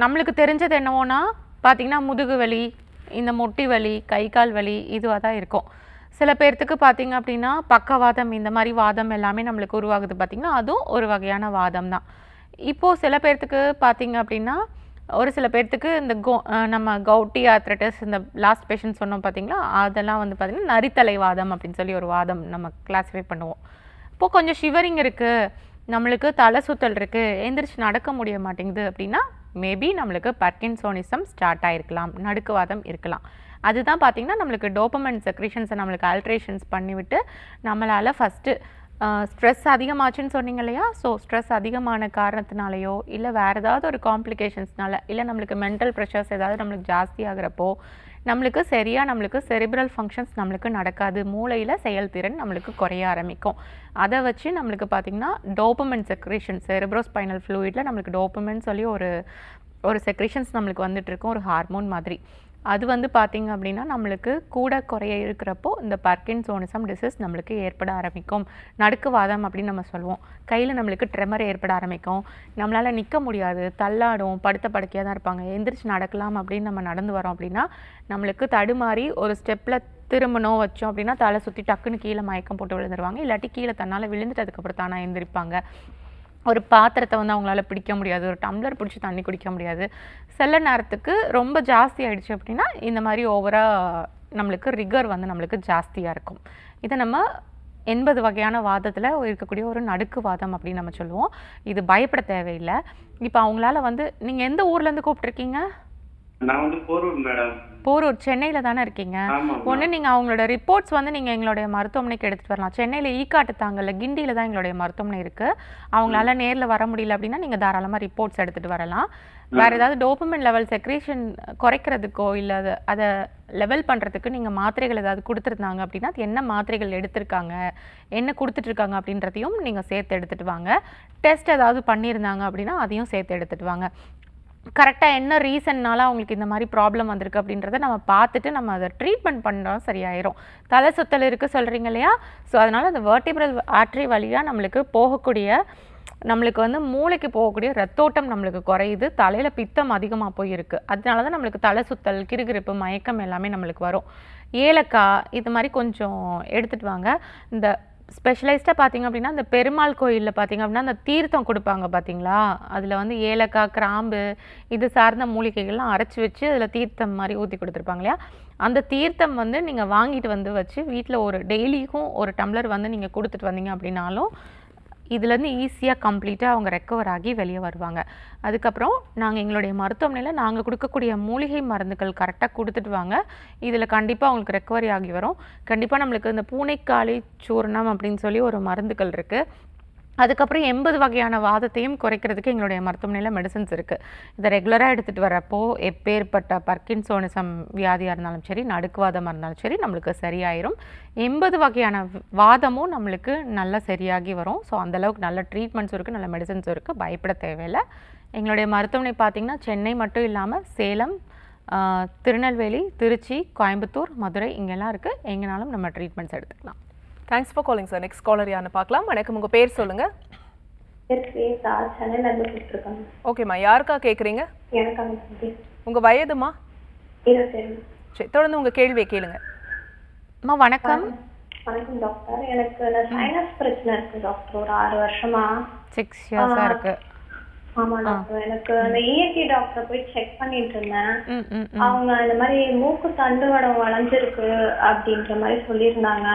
நம்மளுக்கு தெரிஞ்சது என்னவோனா பார்த்தீங்கன்னா முதுகு வலி, இந்த முட்டி வலி, கை கால் வலி, இதுவாக தான் இருக்கும். சில பேர்த்துக்கு பார்த்தீங்க அப்படின்னா பக்கவாதம், இந்த மாதிரி வாதம் எல்லாமே நம்மளுக்கு உருவாகுது பார்த்தீங்கன்னா அதுவும் ஒரு வகையான வாதம் தான். இப்போது சில பேர்த்துக்கு பார்த்தீங்க அப்படின்னா ஒரு சில பேர்த்துக்கு இந்த நம்ம கவுட்டி ஆர்த்ரைட்டிஸ், இந்த லாஸ்ட் பேஷண்ட் சொன்னோம் பார்த்தீங்களா, அதெல்லாம் வந்து பார்த்திங்கன்னா நரித்தலை வாதம் அப்படின்னு சொல்லி ஒரு வாதம் நம்ம கிளாஸிஃபை பண்ணுவோம். இப்போது கொஞ்சம் ஷிவரிங் இருக்குது, நம்மளுக்கு தலை சுத்தல் இருக்குது, எந்திரிச்சு நடக்க முடிய மாட்டேங்குது அப்படின்னா மேபி நம்மளுக்கு பார்க்கின்சோனிசம் ஸ்டார்ட் ஆகிருக்கலாம், நடுக்குவாதம் இருக்கலாம். அதுதான் பார்த்திங்கன்னா நம்மளுக்கு டோபமைன் செக்ரீஷன்ஸை நம்மளுக்கு ஆல்ட்ரேஷன்ஸ் பண்ணிவிட்டு நம்மளால் ஃபஸ்ட்டு ஸ்ட்ரெஸ் அதிகமாச்சுன்னு சொன்னீங்க இல்லையா? ஸோ ஸ்ட்ரெஸ் அதிகமான காரணத்தினாலேயோ இல்லை வேறு ஏதாவது ஒரு காம்ப்ளிகேஷன்ஸ்னால இல்லை நம்மளுக்கு மென்டல் ப்ரெஷர்ஸ் ஏதாவது நம்மளுக்கு ஜாஸ்தி ஆகிறப்போ நம்மளுக்கு செரிப்ரல் ஃபங்க்ஷன்ஸ் நம்மளுக்கு நடக்காது. மூளையில் செயல்திறன் நம்மளுக்கு குறைய ஆரம்பிக்கும். அதை வச்சு நம்மளுக்கு பார்த்திங்கன்னா டோபமைன் செக்ரேஷன் செரிப்ரோஸ்பைனல் ஃப்ளூயிடில் நம்மளுக்கு டோபமைன் சொல்லி ஒரு செக்ரேஷன்ஸ் நம்மளுக்கு வந்துட்டுருக்கும், ஒரு ஹார்மோன் மாதிரி. அது வந்து பார்த்திங்க அப்படின்னா நம்மளுக்கு கூட குறைய இருக்கிறப்போ இந்த பார்க்கின்சோனிசம் டிசீஸ் நம்மளுக்கு ஏற்பட ஆரம்பிக்கும். நடுக்குவாதம் அப்படின்னு நம்ம சொல்லுவோம். கையில் நம்மளுக்கு ட்ரெமர் ஏற்பட ஆரம்பிக்கும். நம்மளால் நிற்க முடியாது, தள்ளாடும், படுத்த படுக்கையாக தான் இருப்பாங்க. எந்திரிச்சு நடக்கலாம் அப்படின்னு நம்ம நடந்து வரோம் அப்படின்னா நம்மளுக்கு தடுமாறி ஒரு ஸ்டெப்பில் திரும்பணும் வச்சோம் அப்படின்னா தலை சுற்றி டக்குன்னு கீழே மயக்கம் போட்டு விழுந்துருவாங்க. இல்லாட்டி கீழே தன்னால் விழுந்துட்டு அதுக்கப்புறம் தானாக எந்திரிப்பாங்க. ஒரு பாத்திரத்தை வந்து அவங்களால பிடிக்க முடியாது, ஒரு டம்ளர் பிடிச்சி தண்ணி குடிக்க முடியாது. சில நேரத்துக்கு ரொம்ப ஜாஸ்தி ஆகிடுச்சு அப்படின்னா இந்த மாதிரி ஓவராக நம்மளுக்கு ரிகர் வந்து நம்மளுக்கு ஜாஸ்தியாக இருக்கும். இதை நம்ம 80 வகையான வாதத்தில் இருக்கக்கூடிய ஒரு நடுக்குவாதம் அப்படின்னு நம்ம சொல்லுவோம். இது பயப்பட தேவையில்லை. இப்போ அவங்களால வந்து நீங்கள் எந்த ஊர்லேருந்து கூப்பிட்ருக்கீங்க? நான் வந்து போரூர் மேடம். போரூர், சென்னையில் தானே இருக்கீங்க? ஒன்று நீங்கள் அவங்களோட ரிப்போர்ட்ஸ் வந்து நீங்கள் எங்களுடைய மருத்துவமனைக்கு எடுத்துகிட்டு வரலாம். சென்னையில் ஈக்காட்டு தாங்கல, கிண்டியில் தான் எங்களுடைய மருத்துவமனை இருக்குது. அவங்களால நேரில் வர முடியல அப்படின்னா நீங்கள் தாராளமாக ரிப்போர்ட்ஸ் எடுத்துகிட்டு வரலாம். வேறு ஏதாவது டோபமைன் லெவல் செக்ரேஷன் குறைக்கிறதுக்கோ இல்லை அதை லெவல் பண்ணுறதுக்கு நீங்கள் மாத்திரைகள் ஏதாவது கொடுத்துருந்தாங்க அப்படின்னா அது என்ன மாத்திரைகள் எடுத்திருக்காங்க, என்ன கொடுத்துட்ருக்காங்க அப்படின்றதையும் நீங்கள் சேர்த்து எடுத்துகிட்டு வாங்க. டெஸ்ட் ஏதாவது பண்ணியிருந்தாங்க அப்படின்னா அதையும் சேர்த்து எடுத்துகிட்டு வாங்க. கரெக்டாக என்ன ரீசன்னால அவங்களுக்கு இந்த மாதிரி ப்ராப்ளம் வந்திருக்கு அப்படின்றத நம்ம பார்த்துட்டு நம்ம அதை ட்ரீட்மெண்ட் பண்ணோம் சரியாயிரும். தலை சுத்தல் இருக்குது சொல்கிறீங்க இல்லையா? ஸோ அதனால் அந்த வெர்டிபிரல் ஆர்டரி வழியாக நம்மளுக்கு போகக்கூடிய நம்மளுக்கு வந்து மூளைக்கு போகக்கூடிய ரத்தோட்டம் நம்மளுக்கு குறையுது. தலையில் பித்தம் அதிகமாக போயிருக்கு. அதனால தான் நம்மளுக்கு தலை சுத்தல், கிறுகிறுப்பு, மயக்கம் எல்லாமே நம்மளுக்கு வரும். ஏலக்காய் இது மாதிரி கொஞ்சம் எடுத்துகிட்டு வாங்க. இந்த ஸ்பெஷலைஸ்டாக பார்த்திங்க அப்படின்னா இந்த பெருமாள் கோயிலில் பார்த்திங்க அப்படின்னா அந்த தீர்த்தம் கொடுப்பாங்க பார்த்தீங்களா? அதில் வந்து ஏலக்காய், கிராம்பு இது சார்ந்த மூலிகைகள்லாம் அரைச்சி வச்சு அதில் தீர்த்தம் மாதிரி ஊற்றி கொடுத்துருப்பாங்க இல்லையா? அந்த தீர்த்தம் வந்து நீங்கள் வாங்கிட்டு வந்து வச்சு வீட்டில் ஒரு டெய்லிக்கும் ஒரு டம்ளர் வந்து நீங்கள் கொடுத்துட்டு வந்தீங்க அப்படின்னாலும் இதுலேருந்து ஈஸியாக கம்ப்ளீட்டாக அவங்க ரெக்கவர் ஆகி வெளியே வருவாங்க. அதுக்கப்புறம் நாங்கள் எங்களுடைய மருத்துவமனையில் நாங்கள் கொடுக்கக்கூடிய மூலிகை மருந்துகள் கரெக்டாக கொடுத்துட்டு வாங்க. இதில் கண்டிப்பாக அவங்களுக்கு ரெக்கவரி ஆகி வரும். கண்டிப்பாக நம்மளுக்கு இந்த பூனைக்காளி சூர்ணம் அப்படின்னு சொல்லி ஒரு மருந்துகள் இருக்குது. அதுக்கப்புறம் 80 வகையான வாதத்தையும் குறைக்கிறதுக்கு எங்களுடைய மருத்துவமனையில் மெடிசன்ஸ் இருக்குது. இதை ரெகுலராக எடுத்துகிட்டு வரப்போ எப்பேற்பட்ட பார்க்கின்சோனிசம் வியாதியாக இருந்தாலும் சரி, நடுக்குவாதமாக இருந்தாலும் சரி நம்மளுக்கு சரியாயிரும். 80 வகையான வாதமும் நம்மளுக்கு நல்லா சரியாகி வரும். ஸோ அந்தளவுக்கு நல்ல ட்ரீட்மெண்ட்ஸும் இருக்குது, நல்ல மெடிசன்ஸும் இருக்குது. பயப்பட தேவையில்லை. எங்களுடைய மருத்துவமனை பார்த்திங்கன்னா சென்னை மட்டும் இல்லாமல் சேலம், திருநெல்வேலி, திருச்சி, கோயம்புத்தூர், மதுரை இங்கெல்லாம் இருக்குது. எங்கேனாலும் நம்ம ட்ரீட்மெண்ட்ஸ் எடுத்துக்கலாம். Thanks for calling sir. Next caller யாருன்னு பார்க்கலாம். வணக்கம், உங்கள் பேர் சொல்லுங்கள். ஓகேம்மா, யாருக்கா கேட்குறீங்க? உங்கள் வயதுமா? சரி, தொடர்ந்து உங்கள் கேள்வியை கேளுங்க. அம்மா வணக்கம். வணக்கம் டாக்டர். எனக்கு சைனஸ் பிரச்சனை இருக்கு டாக்டர். ஒரு 6 வருஷமா 6 இயர்ஸாக இருக்கு. ஆமா டாக்டர். எனக்கு அந்த இஎன்டி டாக்டர் போய் செக் பண்ணிட்டு இருந்தேன். அவங்க இந்த மாதிரி மூக்கு தண்டுவடம் வளைஞ்சிருக்கு அப்படின்ற மாதிரி சொல்லியிருந்தாங்க.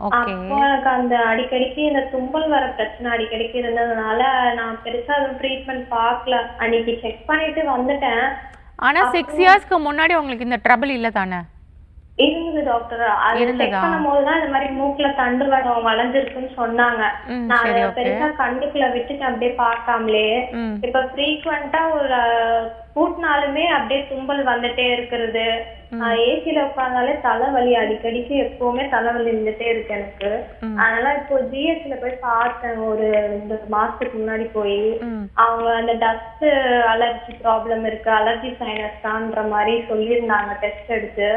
அப்போ எனக்கு அந்த அடிக்கடிக்கு இந்த தும்பல் வர பிரச்சனை அடிக்கடிக்கு இருந்ததுனால நான் பெருசா ட்ரீட்மெண்ட் பார்க்கல. அன்னைக்கு செக் பண்ணிட்டு வந்துட்டேன். ஆனா 6 இயர்ஸ்க்கு முன்னாடி உங்களுக்கு இந்த ட்ரபிள் இல்ல தானே? இருந்தது டாக்டர். அது செக் பண்ணும்போதுதான் இந்த மாதிரி மூக்குல தண்டுவடம் வளைஞ்சிருக்குன்னு சொன்னாங்க. நான் பெருசா கண்டுக்குள்ள விட்டுட்டு அப்படியே பார்க்காமலே இப்ப ஃப்ரீக்வெண்டா ஒரு கூட்டினாலுமே அப்படியே தும்பல் வந்துட்டே இருக்கிறது. ஏசில உட்கார்ந்தாலே தலைவலி, அடிக்கடிக்கு எப்பவுமே தலைவலி இருந்துட்டே இருக்கு எனக்கு. அதனால இப்போ ஜிஎஸ்ல போய் பார்த்தேன் ஒரு 2 மாசத்துக்கு முன்னாடி போய். அவங்க அந்த டஸ்ட் அலர்ஜி ப்ராப்ளம் இருக்கு, அலர்ஜி சைனஸ் தான்ற மாதிரி சொல்லியிருந்தாங்க டெஸ்ட் எடுத்து.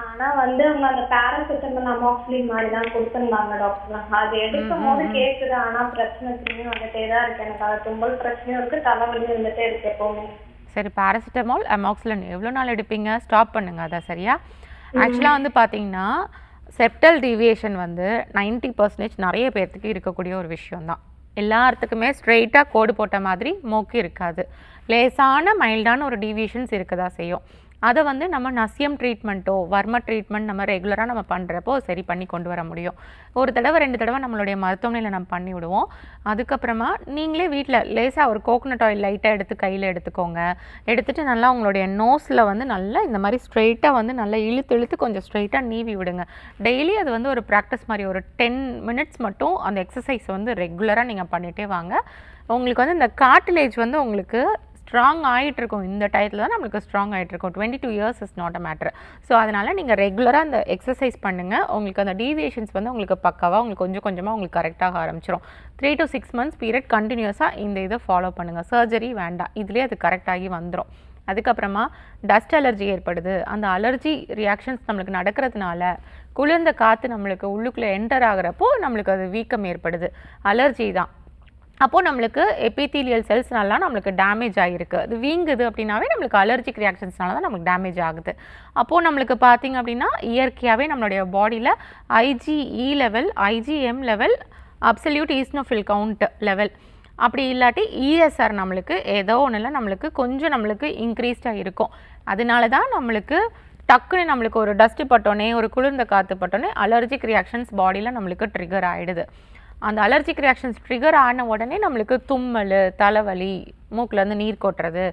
ஆனா வந்து அவங்க அந்த பேராசிட்டமல், அமாக்சிலின் மாதிரி தான் கொடுத்துருந்தாங்க டாக்டர். அது எடுக்கும் போது கேக்குது, ஆனா பிரச்சனை திரும்பி வந்துட்டே தான் இருக்கு எனக்கு. அது தும்பல் பிரச்சனையும் இருக்கு, தலைவலி இருந்துட்டே இருக்கு எப்பவுமே. சரி, பேராசிட்டமால், அமாக்சிலின் எவ்வளோ நாள் எடுப்பீங்க? ஸ்டாப் பண்ணுங்க அதான் சரியா? ஆக்சுவலாக வந்து பார்த்தீங்கன்னா செப்டல் டீவியேஷன் வந்து 90% நிறைய பேர்த்துக்கு இருக்கக்கூடிய ஒரு விஷயம்தான். எல்லாத்துக்குமே ஸ்ட்ரெயிட்டாக கோடு போட்ட மாதிரி மூக்கு இருக்காது. லேசான மைல்டான ஒரு டீவியேஷன்ஸ் இருக்க தான் செய்யும். அதை வந்து நம்ம நசியம் ட்ரீட்மெண்ட்டோ வர்ம ட்ரீட்மெண்ட் நம்ம ரெகுலராக நம்ம பண்ணுறப்போ சரி பண்ணி கொண்டு வர முடியும். ஒரு தடவை 2 தடவை நம்மளுடைய மருத்துவமனையில் நம்ம பண்ணி விடுவோம். அதுக்கப்புறமா நீங்களே வீட்டில் லேசாக ஒரு கோகோனட் ஆயில் லைட்டாக எடுத்து கையில் எடுத்துக்கோங்க. எடுத்துகிட்டு நல்லா உங்களுடைய நோஸில் வந்து நல்லா இந்த மாதிரி ஸ்ட்ரெயிட்டாக வந்து நல்லா இழுத்து கொஞ்சம் ஸ்ட்ரெயிட்டாக நீவி விடுங்க. டெய்லி அது வந்து ஒரு ப்ராக்டிஸ் மாதிரி ஒரு 10 மினிட்ஸ் மட்டும் அந்த எக்ஸசைஸ் வந்து ரெகுலராக நீங்கள் பண்ணிகிட்டே வாங்க. உங்களுக்கு வந்து இந்த கார்டிலேஜ் வந்து உங்களுக்கு ஸ்ட்ராங் ஆகிட்டுருக்கும். இந்த டயத்தில் தான் நம்மளுக்கு ஸ்ட்ராங் ஆகிட்டுருக்கும். 22 years is not a matter. So அதனால் நீங்கள் ரெகுலராக அந்த எக்ஸசைஸ் பண்ணுங்கள். உங்களுக்கு அந்த டீவியேஷன்ஸ் வந்து உங்களுக்கு பக்காவாக உங்களுக்கு கொஞ்சமாக உங்களுக்கு கரெக்டாக ஆரம்பிச்சிடும். 3 to 6 months பீரியட் கண்டினியூஸாக இந்த இதை ஃபாலோ பண்ணுங்கள். சர்ஜரி வேண்டாம், இதுலேயே அது கரெக்டாகி வந்துடும். அதுக்கப்புறமா டஸ்ட் அலர்ஜி ஏற்படுது. அந்த அலர்ஜி ரியாக்ஷன்ஸ் நம்மளுக்கு நடக்கிறதுனால குளிர்ந்த காற்று நம்மளுக்கு உள்ளுக்குள்ளே என்டர் ஆகிறப்போ நம்மளுக்கு அது வீக்கம் ஏற்படுது. அலர்ஜி தான். அப்போது நம்மளுக்கு எபித்தீலியல் செல்ஸ்னாலாம் நம்மளுக்கு டேமேஜ் ஆகிருக்கு. அது வீங்குது அப்படின்னாவே நம்மளுக்கு அலர்ஜிக் ரியாக்ஷன்ஸ்னால தான் நம்மளுக்கு டேமேஜ் ஆகுது. அப்போது நம்மளுக்கு பார்த்திங்க அப்படின்னா இயற்கையாகவே நம்மளுடைய பாடியில் IgE level, IgM level, absolute eosinophil count level, அப்படி இல்லாட்டி ESR நம்மளுக்கு ஏதோ ஒன்றில் நம்மளுக்கு கொஞ்சம் நம்மளுக்கு இன்க்ரீஸ்டாக இருக்கும். அதனால தான் நம்மளுக்கு டக்குன்னு நம்மளுக்கு ஒரு டஸ்ட்டு பட்டோன்னே ஒரு குளிர்ந்த காற்று பட்டோன்னே அலர்ஜிக் ரியாக்ஷன்ஸ் பாடியில் நம்மளுக்கு ட்ரிகர் ஆகிடுது. அந்த அலர்ஜிக் ரியாக்ஷன்ஸ் ட்ரிகர் ஆன உடனே நம்மளுக்கு தும்மல், தலைவலி, மூக்கிலேருந்து நீர் கொட்டுறது,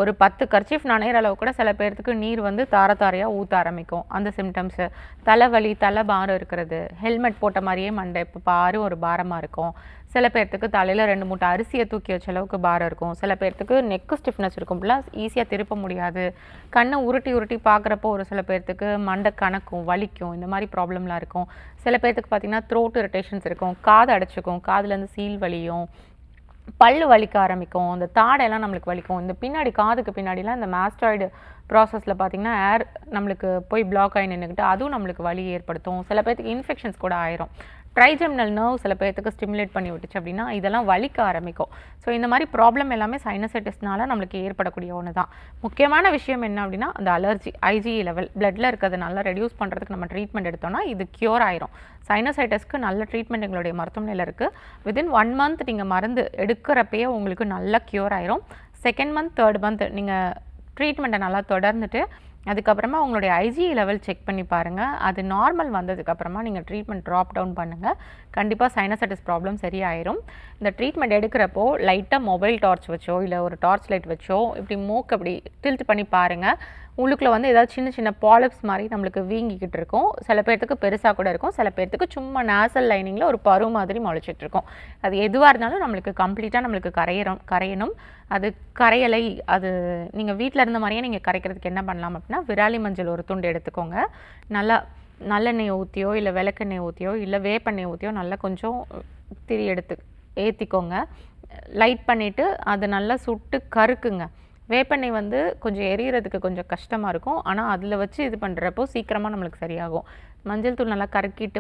ஒரு 10 கர்ச்சீஃப் நனைகிற அளவு கூட சில பேர்த்துக்கு நீர் வந்து தாரையாக ஊற்ற ஆரம்பிக்கும். அந்த சிம்டம்ஸு, தலைவலி, தலை பாரம் இருக்கிறது, ஹெல்மெட் போட்ட மாதிரியே மண்டை இப்போ பாரு ஒரு பாரமாக இருக்கும். சில பேர்த்துக்கு தலையில் 2 மூட்டை அரிசியை தூக்கி வச்ச அளவுக்கு பாரம் இருக்கும். சில பேர்த்துக்கு நெக்கு ஸ்டிஃப்னஸ் இருக்கும், இப்படிலாம் ஈஸியாக திருப்ப முடியாது. கண்ணை உருட்டி பார்க்குறப்போ ஒரு சில பேர்த்துக்கு மண்டை கணக்கும், வலிக்கும், இந்த மாதிரி ப்ராப்ளம்லாம் இருக்கும். சில பேர்த்துக்கு பார்த்திங்கன்னா த்ரோட் இரிட்டேஷன்ஸ் இருக்கும், காது அடைச்சிக்கும், காதுலேருந்து சீல் வலியும், பல்லு வலிக்க ஆரம்பிக்கும், இந்த தாடையெல்லாம் நம்மளுக்கு வலிக்கும். இந்த பின்னாடி காதுக்கு பின்னாடிலாம் இந்த மாஸ்டாய்டு ப்ராசஸில் பார்த்திங்கன்னா ஏர் நம்மளுக்கு போய் பிளாக் ஆகி நின்றுக்கிட்டு அதுவும் நம்மளுக்கு வலி ஏற்படுத்தும். சில பேர்த்துக்கு இன்ஃபெக்ஷன்ஸ் கூட ஆயிரும். ட்ரைஜெமினல் நர்வ் சில பேர்த்துக்கு ஸ்டிமுலேட் பண்ணி விட்டுச்சு அப்படின்னா இதெல்லாம் வலிக்க ஆரம்பிக்கும். ஸோ இந்த மாதிரி ப்ராப்ளம் எல்லாமே சைனசைட்டிஸ்னால நம்மளுக்கு ஏற்படக்கூடிய ஒன்று தான். முக்கியமான விஷயம் என்ன அப்படின்னா அந்த அலர்ஜி IgE லெவல் பிளட்டில் இருக்கிறது நல்லா ரெடியூஸ் பண்ணுறதுக்கு நம்ம ட்ரீட்மெண்ட் எடுத்தோம்னா இது க்யூர் ஆயிரும். சைனசைட்டிஸ்க்கு நல்ல ட்ரீட்மெண்ட் எங்களுடைய மருத்துவமனையில் இருக்குது. வித்தின் 1 month நீங்கள் மருந்து எடுக்கிறப்பயே உங்களுக்கு நல்லா க்யூர் ஆயிரும். 2nd month 3rd month நீங்கள் ட்ரீட்மெண்ட்டை நல்லா தொடர்ந்துட்டு அதுக்கப்புறமா உங்களுடைய IgE லெவல் செக் பண்ணி பாருங்கள். அது நார்மல் வந்ததுக்கப்புறமா நீங்கள் ட்ரீட்மெண்ட் ட்ராப் டவுன் பண்ணுங்கள். கண்டிப்பாக சைனசைட்டிஸ் ப்ராப்ளம் சரியாயிரும். இந்த ட்ரீட்மெண்ட் எடுக்கிறப்போ லைட்டாக மொபைல் டார்ச் வச்சோ இல்லை ஒரு டார்ச் லைட் வச்சோ இப்படி மூக்கு அப்படி டில்ட் பண்ணி பாருங்கள். உள்ளுக்குள்ளே வந்து ஏதாவது சின்ன பாலிப்ஸ் மாதிரி நம்மளுக்கு வீங்கிக்கிட்டு இருக்கும். சில பேர்த்துக்கு பெருசாக கூட இருக்கும். சில பேர்த்துக்கு சும்மா நேசல் லைனிங்கில் ஒரு பரு மாதிரி முளைச்சிட்டு இருக்கும். அது எதுவாக இருந்தாலும் நம்மளுக்கு கம்ப்ளீட்டாக நம்மளுக்கு கரையணும். அது கரையலை, அது நீங்கள் வீட்டில் இருந்த மாதிரியே நீங்கள் கரைக்கிறதுக்கு என்ன பண்ணலாம் அப்படின்னா விராலி மஞ்சள் ஒரு துண்டு எடுத்துக்கோங்க. நல்லா நல்லெண்ணெய் ஊற்றியோ இல்லை விளக்கெண்ணெய் ஊற்றியோ இல்லை வேப்பெண்ணெய் ஊற்றியோ நல்லா கொஞ்சம் திரி எடுத்து ஏற்றிக்கோங்க. லைட் பண்ணிவிட்டு அதை நல்லா சுட்டு கருக்குங்க. வேப்பெண்ணெய் வந்து கொஞ்சம் எரியறதுக்கு கொஞ்சம் கஷ்டமாக இருக்கும். ஆனால் அதில் வச்சு இது பண்ணுறப்போ சீக்கிரமாக நம்மளுக்கு சரியாகும். மஞ்சள் தூள் நல்லா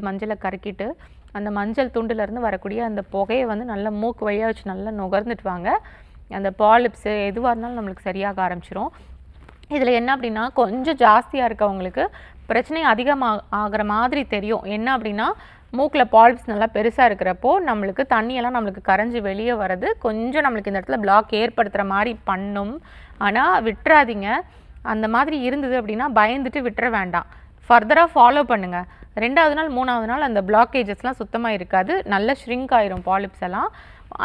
மஞ்சளை கருக்கிட்டு அந்த மஞ்சள் துண்டுலேருந்து வரக்கூடிய அந்த புகையை வந்து நல்லா மூக்கு வழியாக வச்சு நல்லா நுகர்ந்துட்டு வாங்க. அந்த பாலிப்ஸு எதுவாக இருந்தாலும் நம்மளுக்கு சரியாக ஆரம்பிச்சிரும். இதில் என்ன அப்படின்னா கொஞ்சம் ஜாஸ்தியாக இருக்கவங்களுக்கு பிரச்சனை ஆகிற மாதிரி தெரியும். என்ன அப்படின்னா மூக்கில் பாலிப்ஸ் நல்லா பெருசாக இருக்கிறப்போ நம்மளுக்கு தண்ணியெல்லாம் நம்மளுக்கு கரைஞ்சி வெளியே வர்றது கொஞ்சம் நம்மளுக்கு இந்த இடத்துல பிளாக் ஏற்படுத்துகிற மாதிரி பண்ணும். ஆனால் விட்டுறாதீங்க. அந்த மாதிரி இருந்தது அப்படின்னா பயந்துட்டு விட்டுற வேண்டாம். ஃபர்தராக ஃபாலோ பண்ணுங்கள். 2வது நாள் 3வது நாள் அந்த பிளாக்கேஜஸ்லாம் சுத்தமாக இருக்காது, நல்ல ஷ்ரிங்க் ஆயிரும் பாலிப்ஸ் எல்லாம்.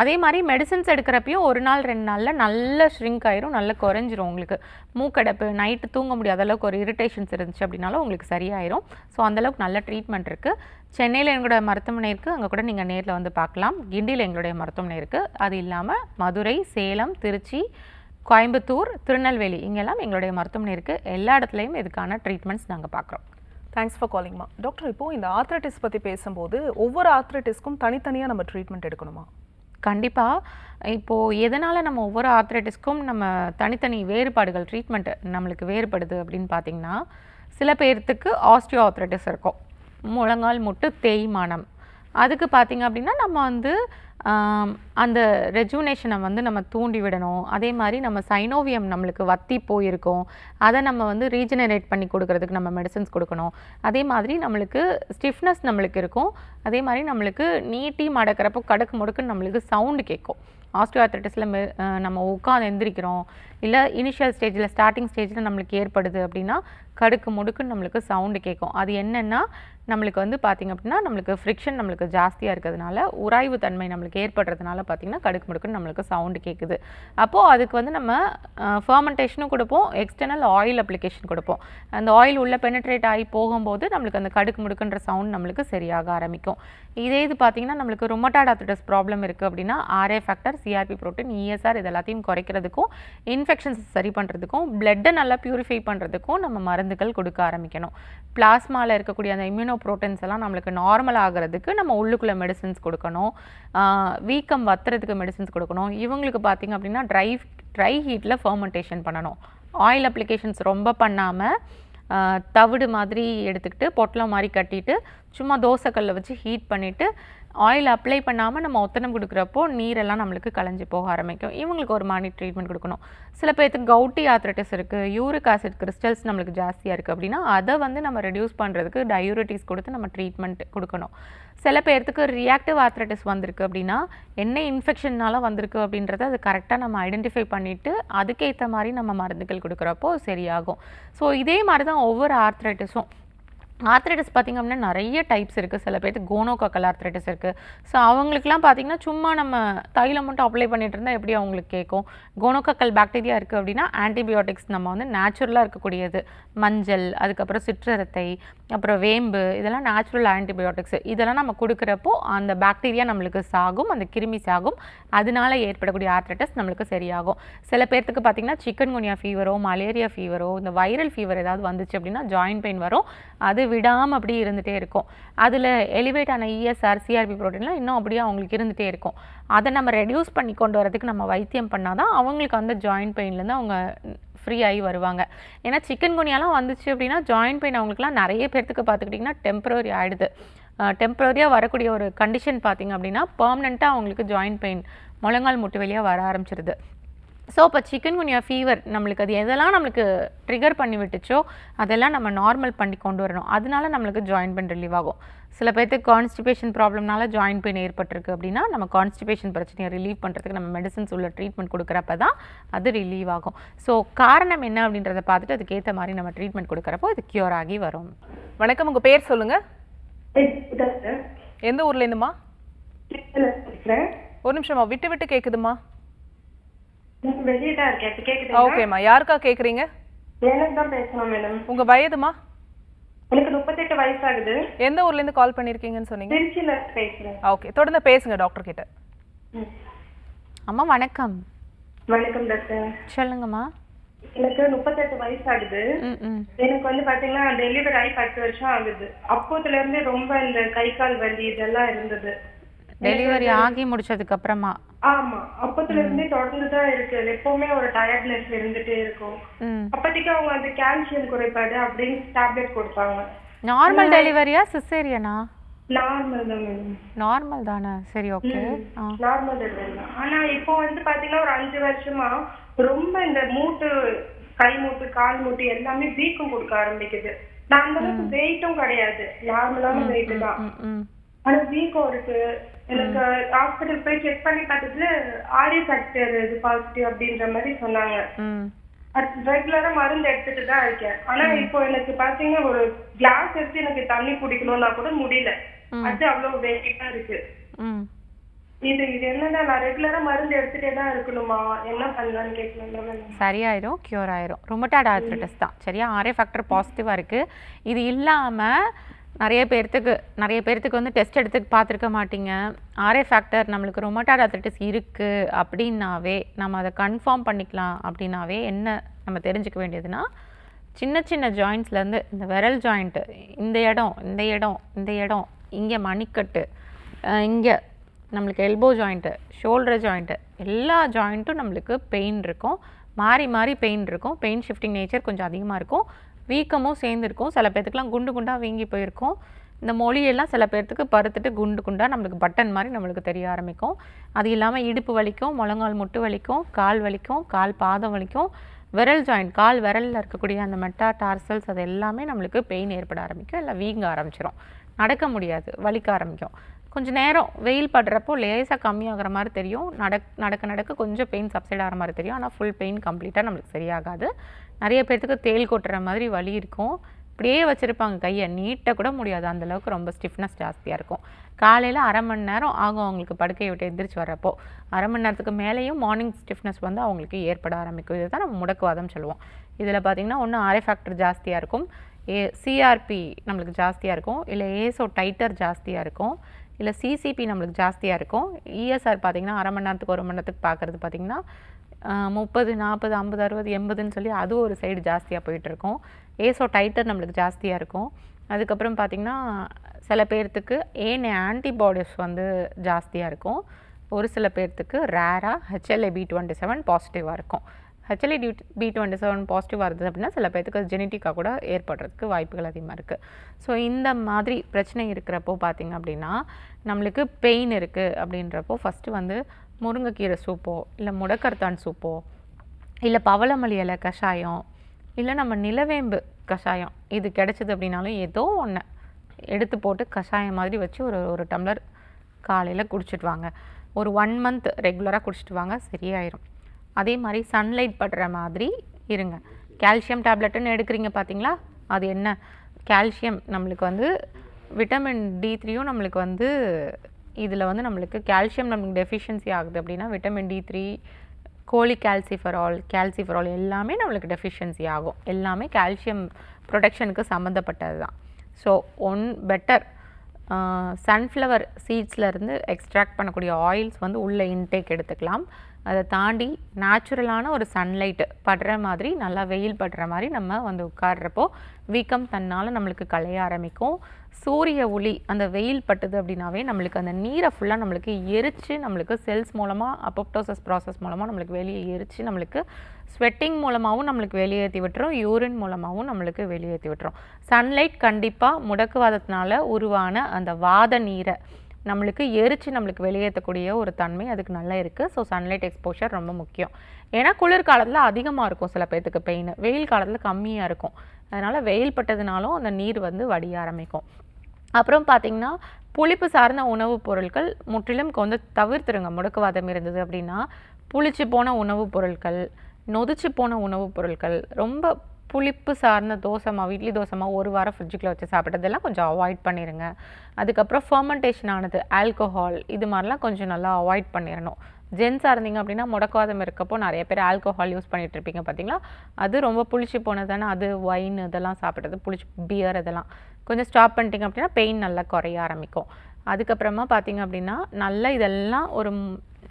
அதே மாதிரி மெடிசன்ஸ் எடுக்கிறப்பையும் 1 நாள் 2 நாளில் நல்ல ஷ்ரிங்க் ஆயிரும், நல்லா குறைஞ்சிரும். உங்களுக்கு மூக்கடைப்பு, நைட்டு தூங்க முடியாத அளவுக்கு ஒரு இரிட்டேஷன்ஸ் இருந்துச்சு அப்படின்னாலும் உங்களுக்கு சரியாயிரும். ஸோ அந்தளவுக்கு நல்ல ட்ரீட்மெண்ட் இருக்குது. சென்னையில் எங்களுடைய மருத்துவமனை இருக்குது, அங்கே கூட நீங்கள் நேரில் வந்து பார்க்கலாம். கிண்டியில் எங்களுடைய மருத்துவமனை இருக்குது. அது இல்லாமல் மதுரை, சேலம், திருச்சி, கோயம்புத்தூர், திருநெல்வேலி இங்கெல்லாம் எங்களுடைய மருத்துவமனை இருக்குது. எல்லா இடத்துலையும் இதுக்கான ட்ரீட்மெண்ட்ஸ் நாங்கள் பார்க்குறோம். Thanks for காலிங்மா. டாக்டர், இப்போது இந்த ஆர்த்ரைட்டிஸ் பற்றி பேசும்போது ஒவ்வொரு ஆர்த்ரைட்டிஸ்க்கும் தனித்தனியாக நம்ம ட்ரீட்மெண்ட் எடுக்கணுமா? கண்டிப்பாக. இப்போது எதனால் நம்ம ஒவ்வொரு ஆர்த்ரைட்டிஸ்க்கும் நம்ம தனித்தனி வேறுபாடுகள் ட்ரீட்மெண்ட் நம்மளுக்கு வேறுபடுது அப்படின்னு பார்த்திங்கன்னா, சில பேர்த்துக்கு ஆஸ்டியோ ஆர்த்ரைட்டிஸ் இருக்கும், முழங்கால் முட்டு தேய்மானம். அதுக்கு பார்த்திங்க அப்படின்னா நம்ம வந்து அந்த ரெஜுனேஷனை வந்து நம்ம தூண்டி விடணும். அதே மாதிரி நம்ம சைனோவியம் நம்மளுக்கு வத்தி போயிருக்கோம், அதை நம்ம வந்து ரீஜெனரேட் பண்ணி கொடுக்கறதுக்கு நம்ம மெடிசன்ஸ் கொடுக்கணும். அதே மாதிரி நம்மளுக்கு ஸ்டிஃப்னஸ் நம்மளுக்கு இருக்கும். அதே மாதிரி நம்மளுக்கு நீட்டி மடக்கிறப்போ கடக்கு முடக்குன்னு நம்மளுக்கு சவுண்டு கேட்கும். ஆஸ்டியோ ஆர்த்ரைட்டிஸில் நம்ம உட்காந்து எந்திரிக்கிறோம் இல்லை இனிஷியல் ஸ்டேஜில் ஸ்டார்டிங் ஸ்டேஜில் நம்மளுக்கு ஏற்படுது அப்படின்னா கடுக்கு முடுக்குன்னு நம்மளுக்கு சவுண்டு கேட்கும். அது என்னென்னா நம்மளுக்கு வந்து பார்த்திங்க அப்படின்னா நம்மளுக்கு ஃப்ரிக்ஷன் நம்மளுக்கு ஜாஸ்தியாக இருக்கிறதுனால உராய்வு தன்மை நம்மளுக்கு ஏற்படுறதுனால பார்த்திங்கன்னா கடுக்கு முடுக்குன்னு நம்மளுக்கு சவுண்டு கேட்குது. அப்போது அதுக்கு வந்து நம்ம ஃபர்மெண்டேஷனும் கொடுப்போம், எக்ஸ்டர்னல் ஆயில் அப்ளிகேஷன் கொடுப்போம். அந்த ஆயில் உள்ளே பெனிட்ரேட் ஆகி போகும்போது நம்மளுக்கு அந்த கடுக்கு முடுக்குன்ற சவுண்ட் நம்மளுக்கு சரியாக ஆரம்பிக்கும். இதே இது பார்த்திங்கன்னா நம்மளுக்கு ருமட்டாய்டு ஆர்த்ரைட்டிஸ் ப்ராப்ளம் இருக்குது அப்படின்னா RA factor, CRP protein, ESR இது எல்லாத்தையும் குறைக்கிறதுக்கும் இன்ஃபெக்ஷன்ஸ் சரி பண்ணுறதுக்கும் பிளட்டை நல்லா பியூரிஃபை பண்ணுறதுக்கும் நம்ம மருந்துகள் கொடுக்க ஆரம்பிக்கணும். பிளாஸ்மாவில் இருக்கக்கூடிய அந்த இம்யூனோ ப்ரோட்டீன்ஸ் எல்லாம் நம்மளுக்கு நார்மல் ஆகிறதுக்கு நம்ம உள்ளுக்குள்ளே மெடிசின்ஸ் கொடுக்கணும். வீக்கம் வத்துறதுக்கு மெடிசின்ஸ் கொடுக்கணும். இவங்களுக்கு பார்த்திங்க அப்படின்னா ட்ரை ஹீட்டில் ஃபர்மெண்டேஷன் பண்ணணும். ஆயில் அப்ளிகேஷன்ஸ் ரொம்ப பண்ணாமல் தவிடு மாதிரி எடுத்துக்கிட்டு பொட்டலம் மாதிரி கட்டிட்டு சும்மா தோசைக்கல்ல வச்சு ஹீட் பண்ணிவிட்டு ஆயில் அப்ளை பண்ணாமல் நம்ம ஒத்தனம் கொடுக்குறப்போ நீரெல்லாம் நம்மளுக்கு கலைஞ்சி போக ஆரம்பிக்கும். இவங்களுக்கு ஒரு மாதிரி ட்ரீட்மெண்ட் கொடுக்கணும். சில பேர்த்துக்கு கவுட்டி ஆர்த்ரைட்டிஸ் இருக்குது, யூரிக் ஆசிட் கிறிஸ்டல்ஸ் நம்மளுக்கு ஜாஸ்தியாக இருக்குது அப்படின்னா அதை வந்து நம்ம ரெடியூஸ் பண்ணுறதுக்கு டயூரிட்டிஸ் கொடுத்து நம்ம ட்ரீட்மெண்ட் கொடுக்கணும். சில பேர்த்துக்கு ரியாக்டிவ் ஆர்த்ரைட்டிஸ் வந்திருக்கு அப்படின்னா என்ன இன்ஃபெக்ஷன்னால வந்திருக்கு அப்படின்றத அது கரெக்டாக நம்ம ஐடென்டிஃபை பண்ணிவிட்டு அதுக்கேற்ற மாதிரி நம்ம மருந்துகள் கொடுக்குறப்போ சரியாகும். ஸோ இதே மாதிரி தான் ஒவ்வொரு ஆர்த்ரைட்டிஸும். ஆர்த்ரைட்டிஸ் பார்த்திங்க அப்படின்னா நிறைய டைப்ஸ் இருக்குது. சில பேருக்கு கோனோகாக்கல் ஆர்த்ரைட்டிஸ் இருக்குது. ஸோ அவங்களுக்குலாம் பார்த்திங்கன்னா சும்மா நம்ம தைலம் மட்டும் அப்ளை பண்ணிட்டு இருந்தால் எப்படி அவங்களுக்கு கேட்கும். கோனோகாக்கல் பாக்டீரியா இருக்குது அப்படின்னா ஆன்டிபயோட்டிக்ஸ் நம்ம வந்து நேச்சுரலாக இருக்கக்கூடியது, மஞ்சள், அதுக்கப்புறம் சிற்றரத்தை, அப்புறம் வேம்பு, இதெல்லாம் நேச்சுரல் ஆன்டிபயோட்டிக்ஸ். இதெல்லாம் நம்ம கொடுக்குறப்போ அந்த பாக்டீரியா நம்மளுக்கு சாகும், அந்த கிருமி சாகும், அதனால ஏற்படக்கூடிய ஆர்த்ரைட்டிஸ் நம்மளுக்கு சரியாகும். சில பேர்த்துக்கு பார்த்திங்கன்னா சிக்கன்குனியா ஃபீவரோ மலேரியா ஃபீவரோ இந்த வைரல் ஃபீவர் ஏதாவது வந்துச்சு அப்படின்னா ஜாயின்ட் பெயின் வரும். அது விடாமல் அப்படி இருந்துகிட்டே இருக்கும். அதில் எலிவேட் ஆன ESR, CRP புரோட்டீன்லாம் இன்னும் அப்படியே அவங்களுக்கு இருந்துகிட்டே இருக்கும். அதை நம்ம ரெடியூஸ் பண்ணி கொண்டு வரதுக்கு நம்ம வைத்தியம் பண்ணால் தான் அவங்களுக்கு அந்த ஜாயின்ட் பெயின்லேருந்து அவங்க ஃப்ரீ ஆகி வருவாங்க. ஏன்னா சிக்கன்குனியாலாம் வந்துச்சு அப்படின்னா ஜாயின்ட் பெயின் அவங்களுக்குலாம் நிறைய பேர்த்துக்கு பார்த்துக்கிட்டிங்கன்னா டெம்பரரி ஆகிடுது. டெம்பரரியாக வரக்கூடிய ஒரு கண்டிஷன் பார்த்திங்க அப்படின்னா பர்மனெண்ட்டாக அவங்களுக்கு ஜாயின்ட் பெயின் முழங்கால் முட்டு வழியாக வர ஆரம்பிச்சிருது. ஸோ இப்போ சிக்கன்குனியா ஃபீவர் நம்மளுக்கு அது எதெல்லாம் நம்மளுக்கு ட்ரிகர் பண்ணி விட்டுச்சோ அதெல்லாம் நம்ம நார்மல் பண்ணி கொண்டு வரணும். அதனால நம்மளுக்கு ஜாயின்ட் பெயின் ரிலீவ் ஆகும். சில பேர்த்துக்கு கான்ஸ்டிபேஷன் ப்ராப்ளம்னால ஜாயின்ட் பெயின் ஏற்பட்டிருக்கு அப்படின்னா நம்ம கான்ஸ்டிபேஷன் பிரச்சனையை ரிலீவ் பண்ணுறதுக்கு நம்ம மெடிசன்ஸ் உள்ள ட்ரீட்மெண்ட் கொடுக்குறப்ப தான் அது ரிலீவ் ஆகும். ஸோ காரணம் என்ன அப்படின்றத பார்த்துட்டு அதுக்கேற்ற மாதிரி நம்ம ட்ரீட்மெண்ட் கொடுக்குறப்போ இது க்யூர் ஆகி வரும். வணக்கம், உங்கள் பேர் சொல்லுங்கள். எந்த ஊர்லேருந்துமா? ஒரு நிமிஷமா, விட்டு விட்டு கேட்குதுமா. வெளியதான் இருக்கேன். இப்ப கேக்குது? ஓகேம்மா, யாருக்கா கேட்குறீங்க? எனக்கு தான் பேசணும் மேடம். உங்கள் வயதுமா? எனக்கு 38 வயசு ஆகுது. எந்த ஊர்லேருந்து கால் பண்ணியிருக்கீங்கன்னு சொன்னீங்க? திருச்சியில பேசுறேன். ஓகே, தொடர்ந்து பேசுங்க டாக்டர் கிட்ட. அம்மா வணக்கம். வணக்கம் டாக்டர். சொல்லுங்கம்மா. எனக்கு 38 வயசு ஆகுது. எனக்கு வந்து பாத்தீங்கன்னா டெலிவரி ஆகி 10 வருஷம் ஆகுது. அப்போதுல இருந்து ரொம்ப இந்த கை கால் வலி இதெல்லாம் இருந்தது. டெலிவரி ஆகி முடிச்சதுக்கு அப்புறமா? ஆமா, அப்பத்துல இருந்தே தொடர்ந்துதான் இருக்கு. எப்பவுமே ஒரு டயர்ட்னஸ் இருந்துட்டே இருக்கும். அப்போதைக்கு அவங்க அந்த கால்சியம் குறைபாடு அப்படின்னு டேப்லெட் கொடுத்தாங்க. நார்மல் டெலிவரியா சிசேரியனா? நார்மல் தான் மேடம். நார்மல் தானே? சரி, ஓகே. நார்மல் டெலிவரி தான். ஆனா இப்போ வந்து பாத்தீங்கன்னா ஒரு 5 வருஷமா ரொம்ப இந்த மூட்டு, கை மூட்டு, கால் மூட்டு எல்லாமே வீக்கம் கொடுக்க ஆரம்பிக்குது. நான் அந்த அளவுக்கு வெயிட்டும் கிடையாது, நார்மலான வெயிட் தான். ஆனா வீக்கம் இருக்கு. எனக்கு ஹாஸ்பிட்டல் போய் செக் பண்ணி பார்த்ததுல RA ஃபேக்டர் இது பாசிட்டிவ் அப்படின்ற மாதிரி சொன்னாங்க. ரெகுலரா மருந்து எடுத்துட்டு தான் இருக்கேன். ஆனா இப்போ எனக்கு பாத்தீங்கன்னா ஒரு கிளாஸ் எடுத்து எனக்கு தண்ணி குடிக்கணும்னா கூட முடியல. அது அவ்வளவு வெயிட்டா இருக்கு. இது என்னன்னா நான் ரெகுலரா மருந்து எடுத்துட்டே தான் இருக்கணுமா, என்ன பண்ணலாம்னு கேட்கலாம். சரியாயிரும், கியூர் ஆயிரும். ருமட்டாய்டு ஆர்த்ரைட்டிஸ் தான் சரியா? RA ஃபேக்டர் பாசிட்டிவா இருக்கு. இது இல்லாம நிறைய பேர்த்துக்கு வந்து டெஸ்ட் எடுத்து பார்த்துருக்க மாட்டீங்க. RA ஃபேக்டர் நம்மளுக்கு ருமட்டாய்டு ஆர்த்ரைட்டிஸ் இருக்குது அப்படின்னாவே நம்ம அதை கன்ஃபார்ம் பண்ணிக்கலாம். அப்படின்னாவே என்ன நம்ம தெரிஞ்சுக்க வேண்டியதுன்னா சின்ன சின்ன ஜாயிண்ட்ஸ்லேருந்து இந்த விரல் ஜாயிண்ட்டு, இந்த இடம், இங்கே மணிக்கட்டு, இங்கே நம்மளுக்கு எல்போ ஜாயிண்ட்டு, ஷோல்டர் ஜாயிண்ட்டு, எல்லா ஜாயிண்ட்டும் நம்மளுக்கு பெயின் இருக்கும். மாறி பெயின் இருக்கும். பெயின் ஷிஃப்டிங் நேச்சர் கொஞ்சம் அதிகமாக இருக்கும். வீக்கமும் சேர்ந்துருக்கும். சில பேர்த்துக்குலாம் குண்டு குண்டாக வீங்கி போயிருக்கும். இந்த மொழியெல்லாம் சில பேர்த்துக்கு பருத்துட்டு குண்டு குண்டாக நம்மளுக்கு பட்டன் மாதிரி நம்மளுக்கு தெரிய ஆரம்பிக்கும். அது இல்லாமல் இடுப்பு வலிக்கும், முழங்கால் முட்டு வலிக்கும், கால் வலிக்கும், கால் பாதம் வலிக்கும், விரல் ஜாயிண்ட், கால் விரலில் இருக்கக்கூடிய அந்த மெட்டா டார்சல்ஸ் அது எல்லாமே நம்மளுக்கு பெயின் ஏற்பட ஆரம்பிக்கும். இல்லை வீங்க ஆரம்பிச்சிடும். நடக்க முடியாது, வலிக்க ஆரம்பிக்கும். கொஞ்சம் நேரம் வெயில் படுறப்போ லேசாக கம்மியாகிற மாதிரி தெரியும், நடக்க நடக்க கொஞ்சம் பெயின் சப்சைட் ஆகிற மாதிரி தெரியும். ஆனால் ஃபுல் பெயின் கம்ப்ளீட்டாக நம்மளுக்கு சரியாகாது. நிறைய பேர்த்துக்கு தேள் கொட்டுற மாதிரி வலி இருக்கும், இப்படியே வச்சுருப்பாங்க, கையை நீட்ட கூட முடியாது, அந்தளவுக்கு ரொம்ப ஸ்டிஃப்னஸ் ஜாஸ்தியாக இருக்கும். காலையில் அரை மணி நேரம் ஆகும் அவங்களுக்கு படுக்கையை விட்டு எந்திரிச்சு வரப்போ. அரை மணி நேரத்துக்கு மேலேயும் மார்னிங் ஸ்டிஃப்னஸ் வந்து அவங்களுக்கு ஏற்பட ஆரம்பிக்கும். இதுதான் நம்ம முடக்குவாதம் சொல்லுவோம். இதில் பார்த்திங்கன்னா ஒன்று ஆர்ஏ ஃபேக்டர் ஜாஸ்தியாக இருக்கும், சிஆர்பி நம்மளுக்கு ஜாஸ்தியாக இருக்கும், இல்லை ஏசோ டைட்டர் ஜாஸ்தியாக இருக்கும், இல்லை சிசிபி நம்மளுக்கு ஜாஸ்தியாக இருக்கும். இஎஸ்ஆர் பார்த்திங்கன்னா அரை மணி நேரத்துக்கு 1 மணி நேரத்துக்கு பார்க்குறது பார்த்திங்கன்னா 30, 40, 50, 60, 80ன்னு சொல்லி அது ஒரு சைடு ஜாஸ்தியாக போயிட்டுருக்கும். ஏசோ டைட்டர் நம்மளுக்கு ஜாஸ்தியாக இருக்கும். அதுக்கப்புறம் பார்த்திங்கன்னா சில பேர்த்துக்கு ஆன்டிபாடிஸ் வந்து ஜாஸ்தியாக இருக்கும். ஒரு சில பேர்த்துக்கு ரேராக HLA-B27 பாசிட்டிவாக இருக்கும். HLA-B27 பாசிட்டிவாக இருந்தது அப்படின்னா சில பேர்த்துக்கு ஜெனட்டிக்காக கூட ஏற்படுறதுக்கு வாய்ப்புகள் அதிகமாக இருக்குது. ஸோ இந்த மாதிரி பிரச்சனை இருக்கிறப்போ பார்த்திங்க அப்படின்னா நம்மளுக்கு பெயின் இருக்குது அப்படின்றப்போ ஃபஸ்ட்டு வந்து முருங்கைக்கீரை சூப்போ, இல்லை முடக்கர்த்தான் சூப்போ, இல்லை பவளமல்லி இலை கஷாயம், இல்லை நம்ம நிலவேம்பு கஷாயம், இது கிடச்சிது அப்படின்னாலும் ஏதோ ஒன்று எடுத்து போட்டு கஷாயம் மாதிரி வச்சு ஒரு டம்ளர் காலையில் குடிச்சிட்டு வாங்க. ஒரு 1 மந்த் ரெகுலராக குடிச்சிட்டு வாங்க, சரியாயிரும். அதே மாதிரி சன்லைட் படுற மாதிரி இருங்க. கால்சியம் டேப்லெட்டுன்னு எடுக்கிறீங்க பார்த்தீங்களா, அது என்ன கால்சியம் நம்மளுக்கு வந்து விட்டமின் D3யும் நம்மளுக்கு வந்து இதில் வந்து நம்மளுக்கு கால்சியம் நம்மளுக்கு டெஃபிஷியன்சி ஆகுது அப்படின்னா விட்டமின் D3, கால்சிஃபெரால் எல்லாமே நம்மளுக்கு டெஃபிஷியன்சி ஆகும். எல்லாமே கால்சியம் ப்ரொடெக்ஷனுக்கு சம்மந்தப்பட்டது தான். ஸோ பெட்டர் சன்ஃப்ளவர் சீட்ஸ்லேருந்து எக்ஸ்ட்ராக்ட் பண்ணக்கூடிய ஆயில்ஸ் வந்து உள்ள இன்டேக் எடுத்துக்கலாம். அதை தாண்டி நேச்சுரலான ஒரு சன்லைட்டு படுற மாதிரி, நல்லா வெயில் படுற மாதிரி நம்ம வந்து உட்கார்றப்போ வீக்கம் தன்னால் நம்மளுக்கு களைய ஆரம்பிக்கும். சூரிய ஒளி அந்த வெயில் பட்டுது அப்படின்னாவே நம்மளுக்கு அந்த நீரை ஃபுல்லாக நம்மளுக்கு எரித்து நம்மளுக்கு செல்ஸ் மூலமாக அப்போப்டோசிஸ் ப்ராசஸ் மூலமாக நம்மளுக்கு வெளியே எரித்து நம்மளுக்கு ஸ்வெட்டிங் மூலமாகவும் நம்மளுக்கு வெளியேற்றி விட்டுரும், யூரின் மூலமாகவும் நம்மளுக்கு வெளியேற்றி விட்டுரும். சன்லைட் கண்டிப்பாக முடக்குவாதத்தினால உருவான அந்த வாத நீரை நம்மளுக்கு எரித்து நம்மளுக்கு வெளியேற்றக்கூடிய ஒரு தன்மை அதுக்கு நல்லா இருக்குது. ஸோ சன்லைட் எக்ஸ்போஷர் ரொம்ப முக்கியம். ஏன்னா குளிர்காலத்தில் அதிகமாக இருக்கும் சில பேர்த்துக்கு பெயின், வெயில் காலத்தில் கம்மியாக இருக்கும். அதனால் வெயில் பட்டதுனாலும் அந்த நீர் வந்து வடிய ஆரம்பிக்கும். அப்புறம் பார்த்திங்கன்னா புளிப்பு சார்ந்த உணவுப் பொருட்கள் முற்றிலும் கொஞ்சம் தவிர்த்துருங்க. முடக்குவாதம் இருந்தது அப்படின்னா புளிச்சு போன உணவுப் பொருட்கள், நொதிச்சு போன உணவுப் பொருட்கள், ரொம்ப புளிப்பு சார்ந்த தோசைமா, இட்லி தோசைமா 1 வாரம் ஃப்ரிட்ஜுக்குள்ளே வச்சு சாப்பிட்றதெல்லாம் கொஞ்சம் அவாய்ட் பண்ணிடுங்க. அதுக்கப்புறம் ஃபர்மெண்டேஷன் ஆனது ஆல்கோஹால் இது மாதிரிலாம் கொஞ்சம் நல்லா அவாய்ட் பண்ணிடணும். ஜென்ஸாக இருந்தீங்க அப்படின்னா முடக்குவாதம் இருக்கப்போ நிறைய பேர் ஆல்கோஹால் யூஸ் பண்ணிகிட்டு இருப்பீங்க பார்த்தீங்களா, அது ரொம்ப புளிச்சு போனதானே, அது ஒயின் இதெல்லாம் சாப்பிட்றது, பியர் இதெல்லாம் கொஞ்சம் ஸ்டாப் பண்ணிட்டீங்க அப்படின்னா பெயின் நல்லா குறைய ஆரம்பிக்கும். அதுக்கப்புறமா பார்த்திங்க அப்படின்னா நல்லா இதெல்லாம்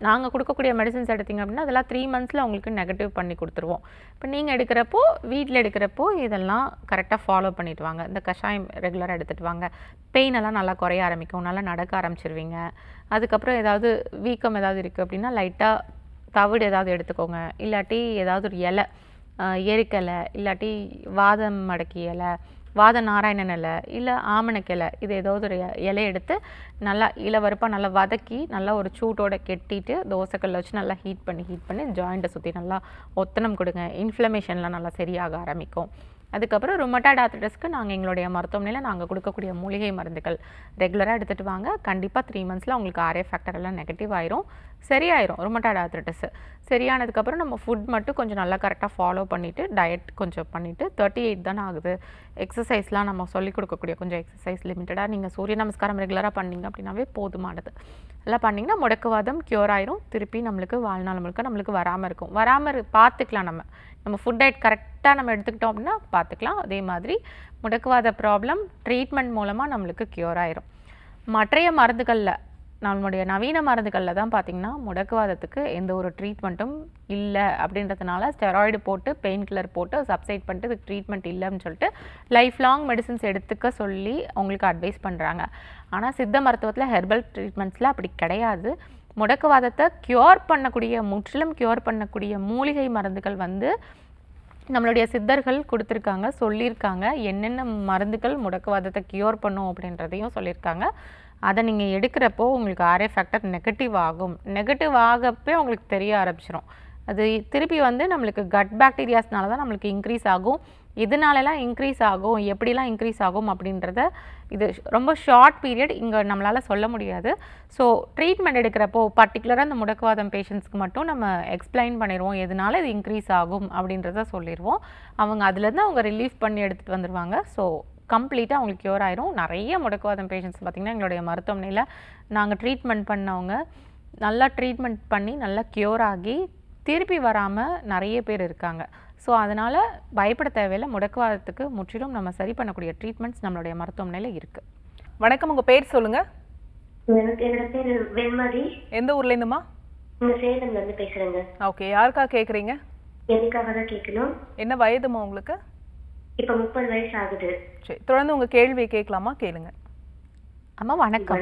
நாங்கள் கொடுக்கக்கூடிய மெடிசன்ஸ் எடுத்திங்க அப்படின்னா அதெல்லாம் 3 மந்த்ஸில் உங்களுக்கு நெகட்டிவ் பண்ணி கொடுத்துருவோம். இப்போ நீங்கள் எடுக்கிறப்போ வீட்டில் எடுக்கிறப்போ இதெல்லாம் கரெக்டாக ஃபாலோ பண்ணிட்டு வாங்க. இந்த கஷாயம் ரெகுலராக எடுத்துகிட்டு வாங்க. பெயின் எல்லாம் நல்லா குறைய ஆரம்பிக்கும், நல்லா நடக்க ஆரம்பிச்சிருவீங்க. அதுக்கப்புறம் ஏதாவது வீக்கம் ஏதாவது இருக்குது அப்படின்னா லைட்டாக தவிடு ஏதாவது எடுத்துக்கோங்க, இல்லாட்டி ஏதாவது ஒரு இலை, எரிக்கலை, இல்லாட்டி வாதம் மடக்கி இலை, வாத நாராயணன் இலை, இல்லை ஆமணக்கிலை, இது ஏதாவது ஒரு இலை எடுத்து நல்லா இளவருப்பாக நல்லா வதக்கி நல்லா ஒரு சூட்டோட கெட்டிட்டு தோசைக்கல்ல வச்சு நல்லா ஹீட் பண்ணி ஜாயிண்ட்டை சுற்றி நல்லா ஒத்தனம் கொடுங்க. இன்ஃப்ளமேஷன்லாம் நல்லா சரியாக ஆரம்பிக்கும். அதுக்கப்புறம் ருமட்டாய்டு ஆர்த்ரைட்டிஸ்க்கு நாங்கள் எங்களுடைய மருத்துவமனையில் நாங்கள் கொடுக்கக்கூடிய மூலிகை மருந்துகள் ரெகுலராக எடுத்துகிட்டு வாங்க. கண்டிப்பாக 3 மந்த்ஸில் உங்களுக்கு ஆர்ஏ ஃபேக்டர் எல்லாம் நெகட்டிவ் ஆயிரும், சரியாயிரும். ருமட்டாய்டு ஆர்த்ரைட்டிஸ் சரியானதுக்கப்புறம் நம்ம ஃபுட் மட்டும் கொஞ்சம் நல்லா கரெக்டாக ஃபாலோ பண்ணிவிட்டு டயட் கொஞ்சம் பண்ணிவிட்டு 38 தானே ஆகுது. எக்ஸசைஸ்லாம் நம்ம சொல்லிக் கொடுக்கக்கூடிய கொஞ்சம் எக்ஸசைஸ் லிமிட்டடாக நீங்கள் சூரிய நமஸ்காரம் ரெகுலராக பண்ணிங்க அப்படின்னாவே போதுமானது. எல்லாம் பண்ணிங்கன்னா முடக்குவாதம் க்யூர் ஆயிரும். திருப்பி நம்மளுக்கு வாழ்நாள் முழுக்க நம்மளுக்கு வராமல் இருக்கும். பார்த்துக்கலாம். நம்ம ஃபுட் டயட் கரெக்டாக நம்ம எடுத்துக்கிட்டோம் அப்படின்னா பார்த்துக்கலாம். அதே மாதிரி முடக்குவாத ப்ராப்ளம் ட்ரீட்மெண்ட் மூலமாக நம்மளுக்கு க்யூர் ஆயிரும். மற்றைய மருந்துகளில் நம்மளுடைய நவீன மருந்துகளில் தான் பார்த்திங்கன்னா முடக்குவாதத்துக்கு எந்த ஒரு ட்ரீட்மெண்ட்டும் இல்லை அப்படின்றதுனால ஸ்டெராய்டு போட்டு பெயின் கில்லர் போட்டு சப்சைட் பண்ணிட்டு இதுக்கு ட்ரீட்மெண்ட் இல்லைன்னு சொல்லிட்டு லைஃப் லாங் மெடிசன்ஸ் எடுத்துக்க சொல்லி அவங்களுக்கு அட்வைஸ் பண்ணுறாங்க. ஆனால் சித்த மருத்துவத்தில் ஹெர்பல் ட்ரீட்மெண்ட்ஸில் அப்படி கிடையாது. முடக்குவாதத்தை முற்றிலும் க்யூர் பண்ணக்கூடிய மூலிகை மருந்துகள் வந்து நம்மளுடைய சித்தர்கள் கொடுத்துருக்காங்க, சொல்லியிருக்காங்க. என்னென்ன மருந்துகள் முடக்குவாதத்தை க்யூர் பண்ணும் அப்படின்றதையும் சொல்லியிருக்காங்க. அதை நீங்கள் எடுக்கிறப்போ உங்களுக்கு ஆர்ஏ ஃபேக்டர் நெகட்டிவ் ஆகும். நெகட்டிவ் ஆகப்போ உங்களுக்கு தெரிய ஆரம்பிச்சிடும். அது திருப்பி வந்து நம்மளுக்கு கட் பாக்டீரியாஸ்னால தான் நம்மளுக்கு இன்க்ரீஸ் ஆகும். எதனாலலாம் இன்க்ரீஸ் ஆகும், எப்படிலாம் இன்க்ரீஸ் ஆகும் அப்படின்றத இது ரொம்ப ஷார்ட் பீரியட் இங்கே நம்மளால் சொல்ல முடியாது. ஸோ ட்ரீட்மெண்ட் எடுக்கிறப்போ பர்டிகுலராக இந்த முடக்குவாதம் பேஷண்ட்ஸ்க்கு மட்டும் நம்ம எக்ஸ்பிளைன் பண்ணிடுவோம் எதனால இது இன்க்ரீஸ் ஆகும் அப்படின்றத சொல்லிடுவோம். அவங்க அதுலேருந்து அவங்க ரிலீஃப் பண்ணி எடுத்துகிட்டு வந்துடுவாங்க. ஸோ கம்ப்ளீட்டாக அவங்களுக்கு க்யூர் ஆயிரும். நிறைய முடக்குவாதம் பேஷண்ட்ஸ் பார்த்திங்கன்னா எங்களுடைய மருத்துவமனையில் நாங்கள் ட்ரீட்மெண்ட் பண்ணவங்க நல்லா ட்ரீட்மெண்ட் பண்ணி நல்லா க்யூர் ஆகி திருப்பி வராமல் நிறைய பேர் இருக்காங்க. ஸோ அதனால் பயப்பட தேவையில்லை. முடக்குவாதத்துக்கு முற்றிலும் நம்ம சரி பண்ணக்கூடிய ட்ரீட்மெண்ட்ஸ் நம்மளுடைய மருத்துவமனையில் இருக்குது. வணக்கம், உங்கள் பேர் சொல்லுங்கள். என்னோட பேர் வெண்மதி. எந்த ஊர்லேருந்துமா? இந்த சேலம்லேருந்து பேசுகிறேங்க. ஓகே, யாருக்கா கேட்குறீங்க? எனக்காக தான் கேட்கணும். என்ன வயதுமா உங்களுக்கு? இப்போ 30 வயசு ஆகுது. சரி, தொடர்ந்து உங்கள் கேள்வியை கேட்கலாமா? கேளுங்க. அம்மா வணக்கம்.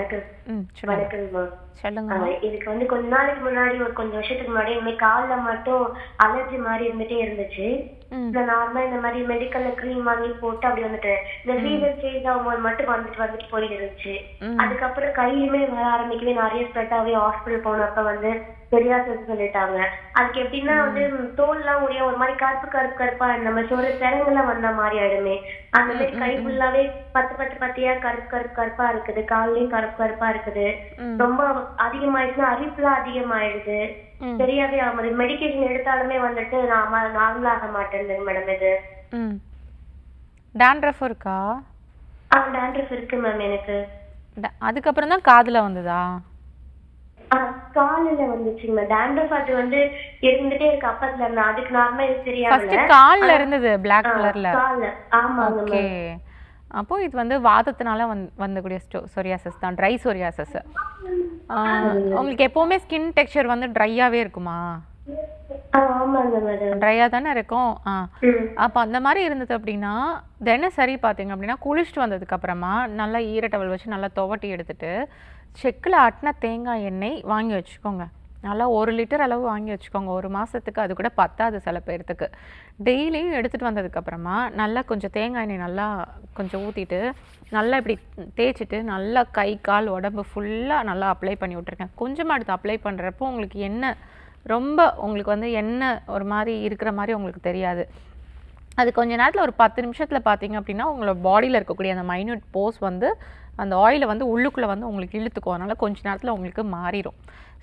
வணக்கம்மா. சொல்லுங்க. இதுக்கு வந்து கொஞ்ச நாளைக்கு முன்னாடி கொஞ்சம் வருஷத்துக்கு முன்னாடி இந்த மாதிரி காலில் மட்டும் அலர்ஜி மாதிரி இருந்துட்டே இருந்துச்சு. இந்த நார்மலா இந்த மாதிரி மெடிக்கல்ல க்ரீம் வாங்கி போட்டு அப்படி வந்துட்டு இந்த ஃபீவர் சேஞ்ச் ஆகும்போது மட்டும் வந்துட்டு போயிட்டு இருந்துச்சு. அதுக்கப்புறம் கையுமே வர ஆரம்பிக்கவே நிறைய ஸ்ப்ரெட் ஆகி ஹாஸ்பிட்டல் போனப்ப வந்து சொரியாசிஸ் சொல்லிட்டாங்க. அதுக்கு எப்படின்னா வந்து தோல்லாம் உடைய ஒரு மாதிரி கருப்பா இந்த மாதிரி ஒரு திறங்கெல்லாம் வந்த மாதிரி ஆயிடுமே. அந்த மாதிரி கை ஃபுல்லாவே பத்தியா கருப்பா இருக்குது. கால்லயும் கருப்பா இருக்குது. ரொம்ப அதிகமாயிடுச்சுன்னா அரிப்புலாம் அதிகமாயிடுது. சரியாவே ஆகுது. மெடிக்கேஷன் எடுத்தாலுமே வந்துட்டு நார்மல் ஆக மாட்டேங்குது மேடம். இது டாண்ட்ரஃப் இருக்கா? டாண்ட்ரஃப் இருக்கு மேம் எனக்கு. அதுக்கப்புறம் தான் காதுல வந்ததா? காலில வந்துச்சுங்க மேம். டாண்ட்ரஃப் அது வந்து இருந்துட்டே இருக்கு அப்பத்துல இருந்து. அதுக்கு நார்மலா இது தெரியாம ஃபர்ஸ்ட் கால்ல இருந்தது Black கலர்ல. கால்ல. ஆமாங்க ஓகே. அப்போ இது வந்து வாதத்தினால வந்தக்கூடிய சொரியாசிஸ் தான், ட்ரை சொரியாசிஸ். உங்களுக்கு எப்பவுமே ஸ்கின் டெக்ஸ்சர் வந்து ட்ரையாவே இருக்குமா? ஆமாங்க மேடம். ட்ரையா தானே இருக்கும். அப்போ அந்த மாதிரி இருந்தது அப்படின்னா தினசரி பார்த்தீங்க அப்படின்னா குளிச்சுட்டு வந்ததுக்கு அப்புறமா நல்லா ஈரட்டவல் வச்சு நல்லா துவட்டி எடுத்துட்டு செக்கில் ஆட்டின தேங்காய் எண்ணெய் வாங்கி வச்சுக்கோங்க. நல்லா 1 லிட்டர் அளவு வாங்கி வச்சுக்கோங்க. 1 மாதத்துக்கு அது கூட பத்தாது சில பேர்த்துக்கு. டெய்லியும் எடுத்துகிட்டு வந்ததுக்கப்புறமா நல்லா கொஞ்சம் தேங்காய் எண்ணெய் நல்லா கொஞ்சம் ஊற்றிட்டு நல்லா இப்படி தேய்ச்சிட்டு நல்லா கை கால் உடம்பு ஃபுல்லாக நல்லா அப்ளை பண்ணி விட்ருக்கேன். கொஞ்சமாக எடுத்து அப்ளை பண்ணுறப்போ உங்களுக்கு எண்ணெய் ரொம்ப உங்களுக்கு வந்து எண்ணெய் ஒரு மாதிரி இருக்கிற மாதிரி உங்களுக்கு தெரியாது. அது கொஞ்ச நேரத்தில் ஒரு 10 நிமிஷத்தில் பார்த்தீங்க அப்படின்னா உங்களோட பாடியில் இருக்கக்கூடிய அந்த மைன்யூட் போஸ் வந்து அந்த ஆயிலை வந்து உள்ளுக்குள்ளே வந்து உங்களுக்கு இழுத்துக்கும். அதனால் கொஞ்ச நேரத்தில் உங்களுக்கு மாறிடும்.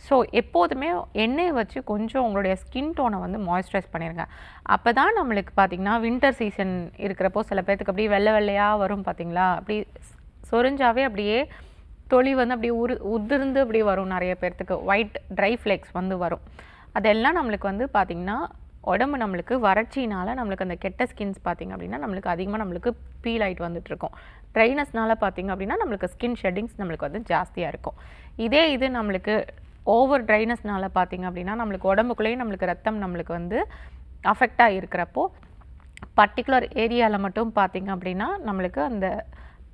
ஸோ எப்போதுமே எண்ணெயை வச்சு கொஞ்சம் உங்களுடைய ஸ்கின் டோனை வந்து மாய்ஸ்சரைஸ் பண்ணிடுங்க. அப்போ தான் நம்மளுக்கு பார்த்திங்கன்னா வின்டர் சீசன் இருக்கிறப்போ சில பேர்த்துக்கு அப்படியே வெள்ளையாக வரும் பார்த்தீங்களா, அப்படி சொரிஞ்சாவே அப்படியே தொளி வந்து அப்படியே உதிர்ந்து அப்படி வரும். நிறைய பேர்த்துக்கு ஒயிட் ட்ரை ஃப்ளேக்ஸ் வந்து வரும். அதெல்லாம் நம்மளுக்கு வந்து பார்த்திங்கன்னா உடம்பு நம்மளுக்கு வறட்சினால நம்மளுக்கு அந்த கெட்ட ஸ்கின்ஸ் பார்த்திங்க அப்படின்னா நம்மளுக்கு அதிகமாக நம்மளுக்கு பீல் ஆகிட்டு வந்துட்டுருக்கோம். ட்ரைனஸ்னால பார்த்திங்க அப்படின்னா நம்மளுக்கு ஸ்கின் ஷெட்டிங்ஸ் நம்மளுக்கு வந்து ஜாஸ்தியாக இருக்கும். இதே இது நம்மளுக்கு ஓவர் ட்ரைனஸ்னால பார்த்திங்க அப்படின்னா நம்மளுக்கு உடம்புக்குள்ளேயும் நம்மளுக்கு ரத்தம் நம்மளுக்கு வந்து அஃபெக்டாக இருக்கிறப்போ பர்டிகுலர் ஏரியாவில் மட்டும் பார்த்திங்க அப்படின்னா நம்மளுக்கு அந்த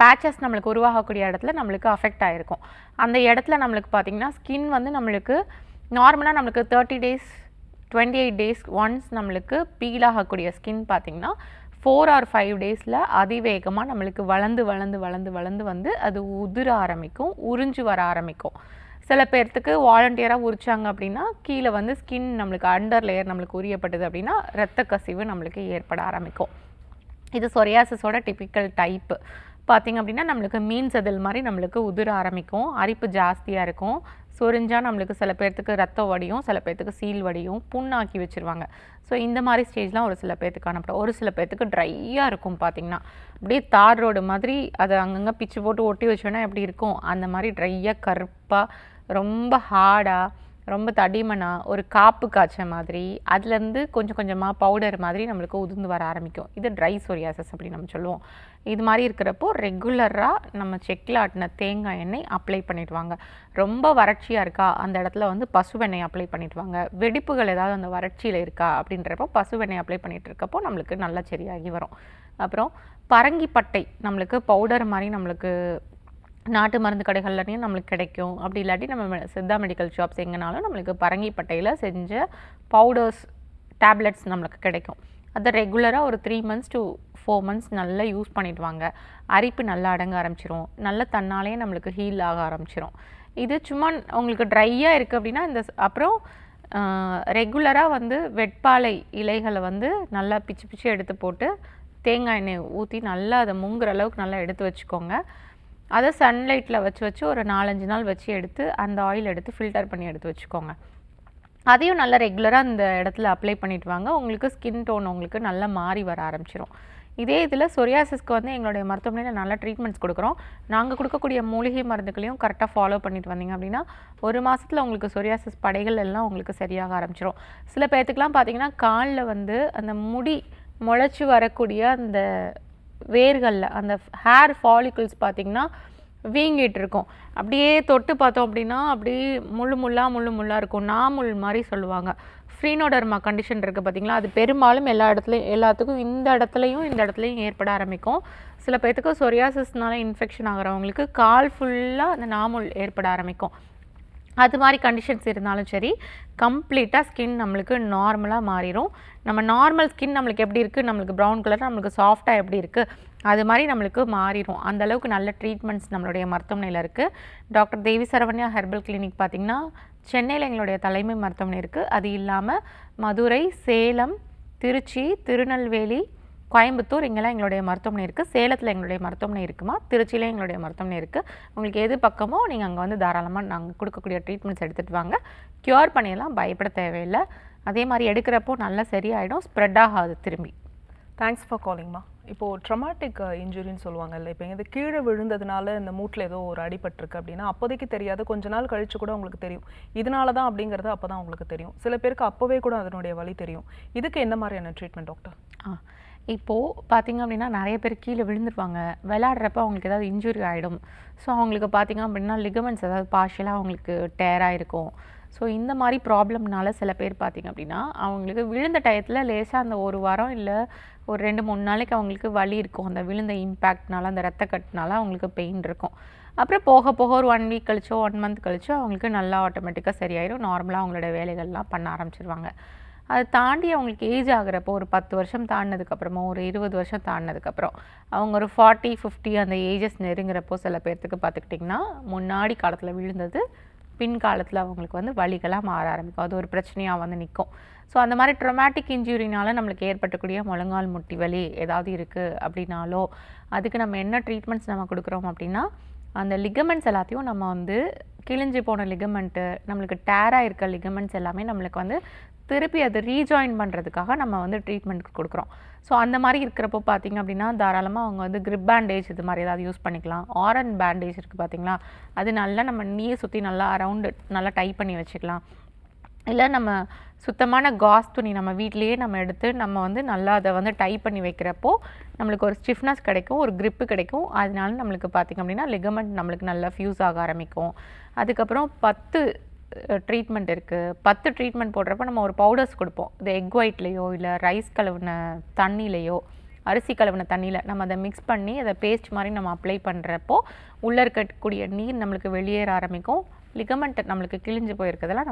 பேச்சஸ் நம்மளுக்கு உருவாகக்கூடிய இடத்துல நம்மளுக்கு அஃபெக்ட் ஆகிருக்கும். அந்த இடத்துல நம்மளுக்கு பார்த்திங்கன்னா ஸ்கின் வந்து நம்மளுக்கு நார்மலாக நம்மளுக்கு 30 days 28 days ஒன்ஸ் நம்மளுக்கு பீல் ஆகக்கூடிய ஸ்கின் பார்த்திங்கன்னா 4 or 5 days அதிவேகமாக நம்மளுக்கு வளர்ந்து வந்து அது உதிர ஆரம்பிக்கும், உறிஞ்சு வர ஆரம்பிக்கும். சில பேர்த்துக்கு வாலண்டியராக உரிச்சாங்க அப்படின்னா கீழே வந்து ஸ்கின் நம்மளுக்கு அண்டர் லேயர் நம்மளுக்கு உரியப்பட்டது அப்படின்னா இரத்த கசிவு நம்மளுக்கு ஏற்பட ஆரம்பிக்கும். இது சொரியாசிஸோட டிபிக்கல் டைப்பு. பார்த்திங்க அப்படின்னா நம்மளுக்கு மீன் செதில் மாதிரி நம்மளுக்கு உதிர ஆரம்பிக்கும், அரிப்பு ஜாஸ்தியாக இருக்கும், சொரிஞ்சால் நம்மளுக்கு சில பேர்த்துக்கு ரத்தம் வடியும், சில பேர்த்துக்கு சீல் வடியும், புண்ணாக்கி வச்சுருவாங்க. ஸோ இந்த மாதிரி ஸ்டேஜ்லாம் ஒரு சில பேர்த்துக்கு காணப்படும். ஒரு சில பேர்த்துக்கு ட்ரையாக இருக்கும் பார்த்திங்கன்னா அப்படியே தார் ரோடு மாதிரி அதை அங்கங்கே பிச்சு போட்டு ஒட்டி வச்சோன்னா எப்படி இருக்கும் அந்த மாதிரி ட்ரையாக கருப்பாக ரொம்ப ஹார்டாக ரொம்ப தடிமனாக ஒரு காப்பு காய்ச்ச மாதிரி அதுலேருந்து கொஞ்சம் கொஞ்சமாக பவுடர் மாதிரி நம்மளுக்கு உதிர்ந்து வர ஆரம்பிக்கும். இது ட்ரை சொரியாசிஸ் அப்படின்னு நம்ம சொல்லுவோம். இது மாதிரி இருக்கிறப்போ ரெகுலராக நம்ம செக்கில் ஆட்டின தேங்காய் எண்ணெய் அப்ளை பண்ணிடுவாங்க. ரொம்ப வறட்சியாக இருக்கா அந்த இடத்துல வந்து பசுவெண்ணெய் அப்ளை பண்ணிடுவாங்க. வெடிப்புகள் ஏதாவது அந்த வறட்சியில் இருக்கா அப்படின்றப்போ பசுவெண்ணெய் அப்ளை பண்ணிகிட்டு இருக்கப்போ நம்மளுக்கு நல்லா சரியாகி வரும். அப்புறம் பரங்கிப்பட்டை நம்மளுக்கு பவுடர் மாதிரி நம்மளுக்கு நாட்டு மருந்து கடைகள்லையும் நம்மளுக்கு கிடைக்கும். அப்படி இல்லாட்டி நம்ம சித்தா மெடிக்கல் ஷாப்ஸ் எங்கேனாலும் நம்மளுக்கு பரங்கிப்பட்டையில் செஞ்ச பவுடர்ஸ் டேப்லெட்ஸ் நம்மளுக்கு கிடைக்கும். அதை ரெகுலராக ஒரு 3 months to 4 months நல்லா யூஸ் பண்ணிடுவாங்க. அரிப்பு நல்லா அடங்க ஆரம்பிச்சிரும், நல்ல தன்னாலே நம்மளுக்கு ஹீல் ஆக ஆரம்பிச்சிரும். இது சும்மா உங்களுக்கு ட்ரையாக இருக்குது அப்படின்னா இந்த அப்புறம் ரெகுலராக வந்து வெட்பாலை இலைகளை வந்து நல்லா பிச்சு எடுத்து போட்டு தேங்காய் எண்ணெய் ஊற்றி நல்லா அதை முங்குற அளவுக்கு நல்லா எடுத்து வச்சுக்கோங்க. அதை சன்லைட்டில் வச்சு ஒரு 4-5 நாள் வச்சு எடுத்து அந்த ஆயில் எடுத்து ஃபில்டர் பண்ணி எடுத்து வச்சுக்கோங்க. அதையும் நல்லா ரெகுலராக அந்த இடத்துல அப்ளை பண்ணிட்டு வாங்க. உங்களுக்கு ஸ்கின் டோன் உங்களுக்கு நல்லா மாறி வர ஆரம்பிச்சிடும். இதே இதில் சொரியாசிஸ்க்கு வந்து எங்களுடைய மருத்துவமனையில் நல்ல ட்ரீட்மெண்ட்ஸ் கொடுக்குறோம். நாங்கள் கொடுக்கக்கூடிய மூலிகை மருந்துகளையும் கரெக்டாக ஃபாலோ பண்ணிட்டு வந்தீங்க அப்படின்னா 1 மாதத்தில் உங்களுக்கு சொரியாசிஸ் படைகள் எல்லாம் உங்களுக்கு சரியாக ஆரம்பிச்சிடும். சில பேர்த்துக்கெலாம் பார்த்தீங்கன்னா காலில் வந்து அந்த முடி முளைச்சி வரக்கூடிய அந்த வேர்களில் அந்த ஹேர் ஃபாலிகிள்ஸ் பார்த்திங்கன்னா வீங்கிட்டு இருக்கும். அப்படியே தொட்டு பார்த்தோம் அப்படின்னா அப்படியே முள்ளு முள்ளாக இருக்கும். நாமுள் மாதிரி சொல்லுவாங்க. ஃப்ரீனோடர்மா கண்டிஷன் இருக்குது பார்த்திங்களா, அது பெரும்பாலும் எல்லாத்துக்கும் இந்த இடத்துலையும் ஏற்பட ஆரம்பிக்கும். சில பேர்த்துக்கு சொரியாசிஸ்னால இன்ஃபெக்ஷன் ஆகிறவங்களுக்கு கால் ஃபுல்லாக அந்த நாமுள் ஏற்பட ஆரம்பிக்கும். அது மாதிரி கண்டிஷன்ஸ் இருந்தாலும் சரி, கம்ப்ளீட்டாக ஸ்கின் நம்மளுக்கு நார்மலாக மாறிடும். நம்ம நார்மல் ஸ்கின் நம்மளுக்கு எப்படி இருக்குது, நம்மளுக்கு ப்ரௌன் கலர் நம்மளுக்கு சாஃப்டாக எப்படி இருக்குது, அது மாதிரி நம்மளுக்கு மாறிடும். அந்தளவுக்கு நல்ல ட்ரீட்மெண்ட்ஸ் நம்மளுடைய மருத்துவமனையில் இருக்குது. டாக்டர் தேவி சரவண்யா ஹெர்பல் கிளினிக் பார்த்திங்கன்னா சென்னையில் எங்களுடைய தலைமை மருத்துவமனை இருக்குது. அது இல்லாமல் மதுரை, சேலம், திருச்சி, திருநெல்வேலி, கோயம்புத்தூர் இங்கெல்லாம் எங்களுடைய மருத்துவமனை இருக்குது. சேலத்தில் எங்களுடைய மருத்துவமனை இருக்குமா, திருச்சியிலே எங்களுடைய மருத்துவமனை இருக்குது. உங்களுக்கு எது பக்கமோ நீங்கள் அங்கே வந்து தாராளமாக நாங்கள் கொடுக்கக்கூடிய ட்ரீட்மெண்ட்ஸ் எடுத்துகிட்டு வாங்க. க்யூர் பண்ணியெல்லாம் பயப்பட தேவையில்லை. அதே மாதிரி எடுக்கிறப்போ நல்லா சரியாயிடும், ஸ்ப்ரெட் ஆகாது திரும்பி. தேங்க்ஸ் ஃபார் காலிங்மா. இப்போது ட்ரமாட்டிக் இன்ஜுரின்னு சொல்லுவாங்கல்ல, இப்போ இது கீழே விழுந்ததுனால இந்த மூட்டில் ஏதோ ஒரு அடிபட்டிருக்கு அப்படின்னா அப்போதைக்கு தெரியாது, கொஞ்ச நாள் கழித்து கூட உங்களுக்கு தெரியும் இதனால தான் அப்படிங்கிறது அப்போ தான் உங்களுக்கு தெரியும். சில பேருக்கு அப்போவே கூட அதனுடைய வலி தெரியும். இதுக்கு என்ன மாதிரியான ட்ரீட்மெண்ட் டாக்டர்? இப்போது பார்த்திங்க அப்படின்னா நிறைய பேர் கீழே விழுந்துருவாங்க. விளையாடுறப்ப அவங்களுக்கு ஏதாவது இன்ஜுரி ஆகிடும். ஸோ அவங்களுக்கு பார்த்திங்க அப்படின்னா லிகமெண்ட்ஸ் ஏதாவது பார்ஷியலாக அவங்களுக்கு டேராக இருக்கும். ஸோ இந்த மாதிரி ப்ராப்ளம்னால சில பேர் பார்த்திங்க அப்படின்னா அவங்களுக்கு விழுந்த டயத்தில் லேசாக அந்த 1 வாரம் இல்லை ஒரு 2-3 நாளைக்கு அவங்களுக்கு வலி இருக்கும். அந்த விழுந்த இம்பேக்ட்னால, அந்த ரத்தக்கட்டுனால அவங்களுக்கு பெயின் இருக்கும். அப்புறம் போக போக ஒரு 1 வீக் கழிச்சோ 1 மந்த் கழிச்சோ அவங்களுக்கு நல்லா ஆட்டோமேட்டிக்காக சரியாயிடும். நார்மலாக அவங்களோட வேலைகள்லாம் பண்ண ஆரம்பிச்சிருவாங்க. அதை தாண்டி அவங்களுக்கு ஏஜ் ஆகிறப்போ ஒரு 10 வருஷம் தாண்டினதுக்கப்புறமோ ஒரு 20 வருஷம் தாண்டினதுக்கப்புறம் அவங்க ஒரு 40-50 அந்த ஏஜஸ் நெருங்குறப்போ சில பேர்த்துக்கு பார்த்துக்கிட்டிங்கன்னா முன்னாடி காலத்தில் விழுந்தது பின்காலத்தில் அவங்களுக்கு வந்து வலிகளாக மாற ஆரம்பிக்கும். அது ஒரு பிரச்சனையாக வந்து நிற்கும். ஸோ அந்த மாதிரி ட்ரமாட்டிக் இன்ஜுரினால நம்மளுக்கு ஏற்பட்டக்கூடிய முழங்கால் முட்டி வலி ஏதாவது இருக்குது அப்படின்னாலோ அதுக்கு நம்ம என்ன ட்ரீட்மெண்ட்ஸ் நம்ம கொடுக்குறோம் அப்படின்னா அந்த லிகமெண்ட்ஸ் எல்லாத்தையும் நம்ம வந்து கிழிஞ்சு போன லிகமெண்ட்டு, நம்மளுக்கு டேராக இருக்க லிகமெண்ட்ஸ் எல்லாமே நம்மளுக்கு வந்து திருப்பி அதை ரீஜாயின் பண்ணுறதுக்காக நம்ம வந்து ட்ரீட்மெண்ட் கொடுக்குறோம். ஸோ அந்த மாதிரி இருக்கிறப்போ பார்த்திங்க அப்படின்னா தாராளமாக அவங்க வந்து கிரிப் பேண்டேஜ் இது மாதிரி ஏதாவது யூஸ் பண்ணிக்கலாம். ஆரன் பேண்டேஜ் இருக்குது பார்த்திங்களா, அது நல்லா நம்ம நீயை சுற்றி நல்லா அரவுண்டு நல்லா டைப் பண்ணி வச்சுக்கலாம். இல்லை நம்ம சுத்தமான காஸ் துணி நம்ம வீட்லேயே நம்ம எடுத்து நம்ம வந்து நல்லா அதை வந்து டைப் பண்ணி வைக்கிறப்போ நம்மளுக்கு ஒரு ஸ்டிஃப்னஸ் கிடைக்கும், ஒரு கிரிப்பு கிடைக்கும். அதனால நம்மளுக்கு பார்த்திங்க அப்படின்னா லிகமெண்ட் நம்மளுக்கு நல்லா ஃபியூஸ் ஆக ஆரம்பிக்கும். அதுக்கப்புறம் 10 ட்ரீட்மெண்ட் இருக்குது. 10 ட்ரீட்மெண்ட் போடுறப்போ நம்ம ஒரு பவுடர்ஸ் கொடுப்போம். இது எக் ஒயிட்லேயோ இல்லை ரைஸ் கழுவின தண்ணியிலையோ அரிசி கழுவின தண்ணியில் நம்ம அதை மிக்ஸ் பண்ணி அதை பேஸ்ட் மாதிரி நம்ம அப்ளை பண்ணுறப்போ உள்ளே இருக்கக்கூடிய நீர் நம்மளுக்கு வெளியேற ஆரம்பிக்கும். லிகமெண்ட் நம்மளுக்கு கிழிஞ்சு போயிருக்கிறதெல்லாம்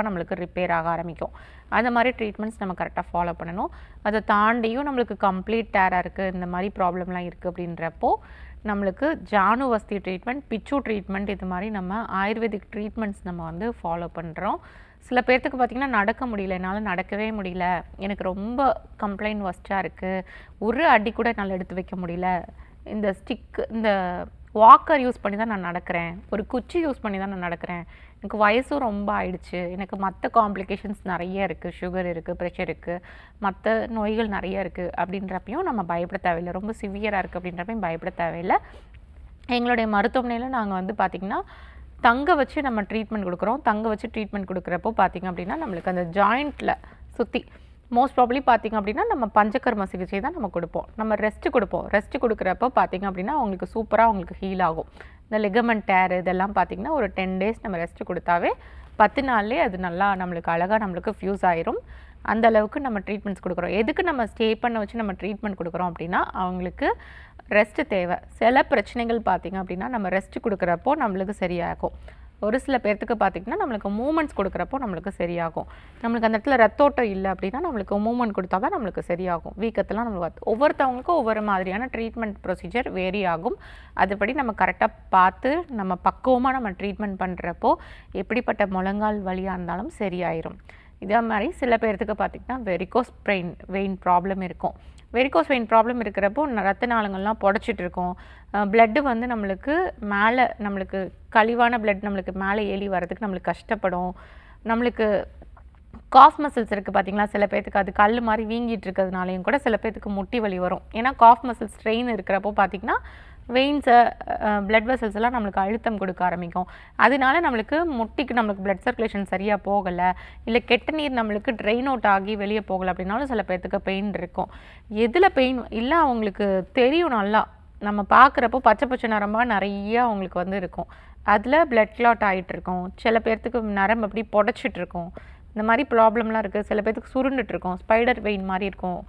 நம்மளுக்கு ரிப்பேர் ஆக ஆரம்பிக்கும். அந்த மாதிரி ட்ரீட்மெண்ட்ஸ் நம்ம கரெக்டாக ஃபாலோ பண்ணணும். அதை தாண்டியும் நம்மளுக்கு கம்ப்ளீட் டேராக இருக்குது, இந்த மாதிரி ப்ராப்ளம்லாம் இருக்குது அப்படின்றப்போ நம்மளுக்கு ஜானுவஸ்தி ட்ரீட்மெண்ட், பிச்சு ட்ரீட்மெண்ட், இது மாதிரி நம்ம ஆயுர்வேதிக் ட்ரீட்மெண்ட்ஸ் நம்ம வந்து ஃபாலோ பண்ணுறோம். சில பேர்த்துக்கு பார்த்திங்கன்னா நடக்க முடியல, என்னால் நடக்கவே முடியல, எனக்கு ரொம்ப கம்ப்ளைண்ட் ஒஸ்ட்டாக இருக்குது, ஒரு அடி கூட என்னால் எடுத்து வைக்க முடியல, இந்த ஸ்டிக் இந்த வாக்கர் யூஸ் பண்ணி தான் நான் நடக்கிறேன், ஒரு குச்சி யூஸ் பண்ணி தான் நான் நடக்கிறேன், எனக்கு வயசும் ரொம்ப ஆயிடுச்சு, எனக்கு மற்ற காம்ப்ளிகேஷன்ஸ் நிறைய இருக்குது, சுகர் இருக்குது, ப்ரெஷர் இருக்குது, மற்ற நோய்கள் நிறைய இருக்குது அப்படின்றப்பையும் நம்ம பயப்பட தேவையில்லை. ரொம்ப சிவியராக இருக்குது அப்படின்றப்பையும் பயப்பட தேவையில்லை. எங்களுடைய மருத்துவமனையில் நாங்கள் வந்து பார்த்திங்கன்னா தங்க வச்சு நம்ம ட்ரீட்மெண்ட் கொடுக்குறோம். தங்க வச்சு ட்ரீட்மெண்ட் கொடுக்குறப்போ பார்த்திங்க அப்படின்னா நம்மளுக்கு அந்த ஜாயிண்ட்டில் சுற்றி மோஸ்ட் ப்ராபப்ளி பார்த்திங்க அப்படின்னா நம்ம பஞ்சகர்ம சிகிச்சை தான் நம்ம கொடுப்போம். நம்ம ரெஸ்ட்டு கொடுப்போம். ரெஸ்ட்டு கொடுக்குறப்போ பார்த்திங்க அப்படின்னா அவங்களுக்கு சூப்பராக அவங்களுக்கு ஹீல் ஆகும். இந்த லிகமெண்ட் டேர் இதெல்லாம் பார்த்திங்கன்னா ஒரு 10 days நம்ம ரெஸ்ட்டு கொடுத்தாவே 10 நாள்லேயே அது நல்லா நம்மளுக்கு அழகாக நம்மளுக்கு ஃபியூஸ் ஆயிரும். அந்த அளவுக்கு நம்ம ட்ரீட்மெண்ட்ஸ் கொடுக்குறோம். எதுக்கு நம்ம ஸ்டே பண்ண வச்சு நம்ம ட்ரீட்மெண்ட் கொடுக்குறோம் அப்படின்னா அவங்களுக்கு ரெஸ்ட்டு தேவை. சில பிரச்சனைகள் பார்த்திங்க அப்படின்னா நம்ம ரெஸ்ட்டு கொடுக்குறப்போ நம்மளுக்கு சரியாகும். ஒரு சில பேர்த்துக்கு பார்த்திங்கன்னா நம்மளுக்கு மூமெண்ட்ஸ் கொடுக்குறப்போ நம்மளுக்கு சரியாகும். நம்மளுக்கு அந்த இடத்துல ரத்தோட்டம் இல்லை அப்படின்னா நம்மளுக்கு மூமெண்ட் கொடுத்தா தான் நம்மளுக்கு சரியாகும். வீக்கத்தெல்லாம் நம்மளுக்கு ஒவ்வொருத்தவங்களுக்கும் ஒவ்வொரு மாதிரியான ட்ரீட்மெண்ட் ப்ரொசீஜர் வேரி ஆகும். அதுபடி நம்ம கரெக்டாக பார்த்து நம்ம பக்குவமாக நம்ம ட்ரீட்மெண்ட் பண்ணுறப்போ எப்படிப்பட்ட முழங்கால் வலியாக இருந்தாலும் சரியாயிரும். இதே மாதிரி சில பேர்த்துக்கு பார்த்திங்கன்னா வெரிகோஸ் வெயின் ப்ராப்ளம் இருக்கும். வெரிகோஸ் வெயின் ப்ராப்ளம் இருக்கிறப்போ ரத்த நாளங்கள்லாம் புடச்சிட்டு இருக்கும். பிளட்டு வந்து நம்மளுக்கு மேலே நம்மளுக்கு கழிவான பிளட் நம்மளுக்கு மேலே ஏறி வரதுக்கு நம்மளுக்கு கஷ்டப்படும். நம்மளுக்கு காஃப் மசில்ஸ் இருக்குது பார்த்தீங்களா, சில பேர்த்துக்கு அது கல் மாதிரி வீங்கிட்டு இருக்கிறதுனாலையும் கூட சில பேர்த்துக்கு முட்டி வலி வரும். ஏன்னா காஃப் மசில் ஸ்ட்ரெயின் இருக்கிறப்போ பார்த்திங்கன்னா வெயின்ஸை பிளட் வெசல்ஸ் எல்லாம் நம்மளுக்கு அழுத்தம் கொடுக்க ஆரம்பிக்கும். அதனால நம்மளுக்கு முட்டிக்கு நம்மளுக்கு பிளட் சர்க்குலேஷன் சரியாக போகலை, இல்லை கெட்ட நீர் நம்மளுக்கு ட்ரெயின் அவுட் ஆகி வெளியே போகலை அப்படின்னாலும் சில பேர்த்துக்கு பெயின் இருக்கும். எதில் பெயின் இல்லை அவங்களுக்கு தெரியும், நல்லா நம்ம பார்க்குறப்போ பச்சை பச்சை நரம்பாக நிறையா அவங்களுக்கு வந்து இருக்கும். அதில் பிளட் கிளாட் ஆகிட்டு இருக்கும். சில பேர்த்துக்கு நரம்பு அப்படி புடச்சிட்டு இருக்கும். இந்த மாதிரி ப்ராப்ளம்லாம் இருக்குது. சில பேர்த்துக்கு சுருண்டுட்ருக்கோம், ஸ்பைடர் வெயின் மாதிரி இருக்கும்.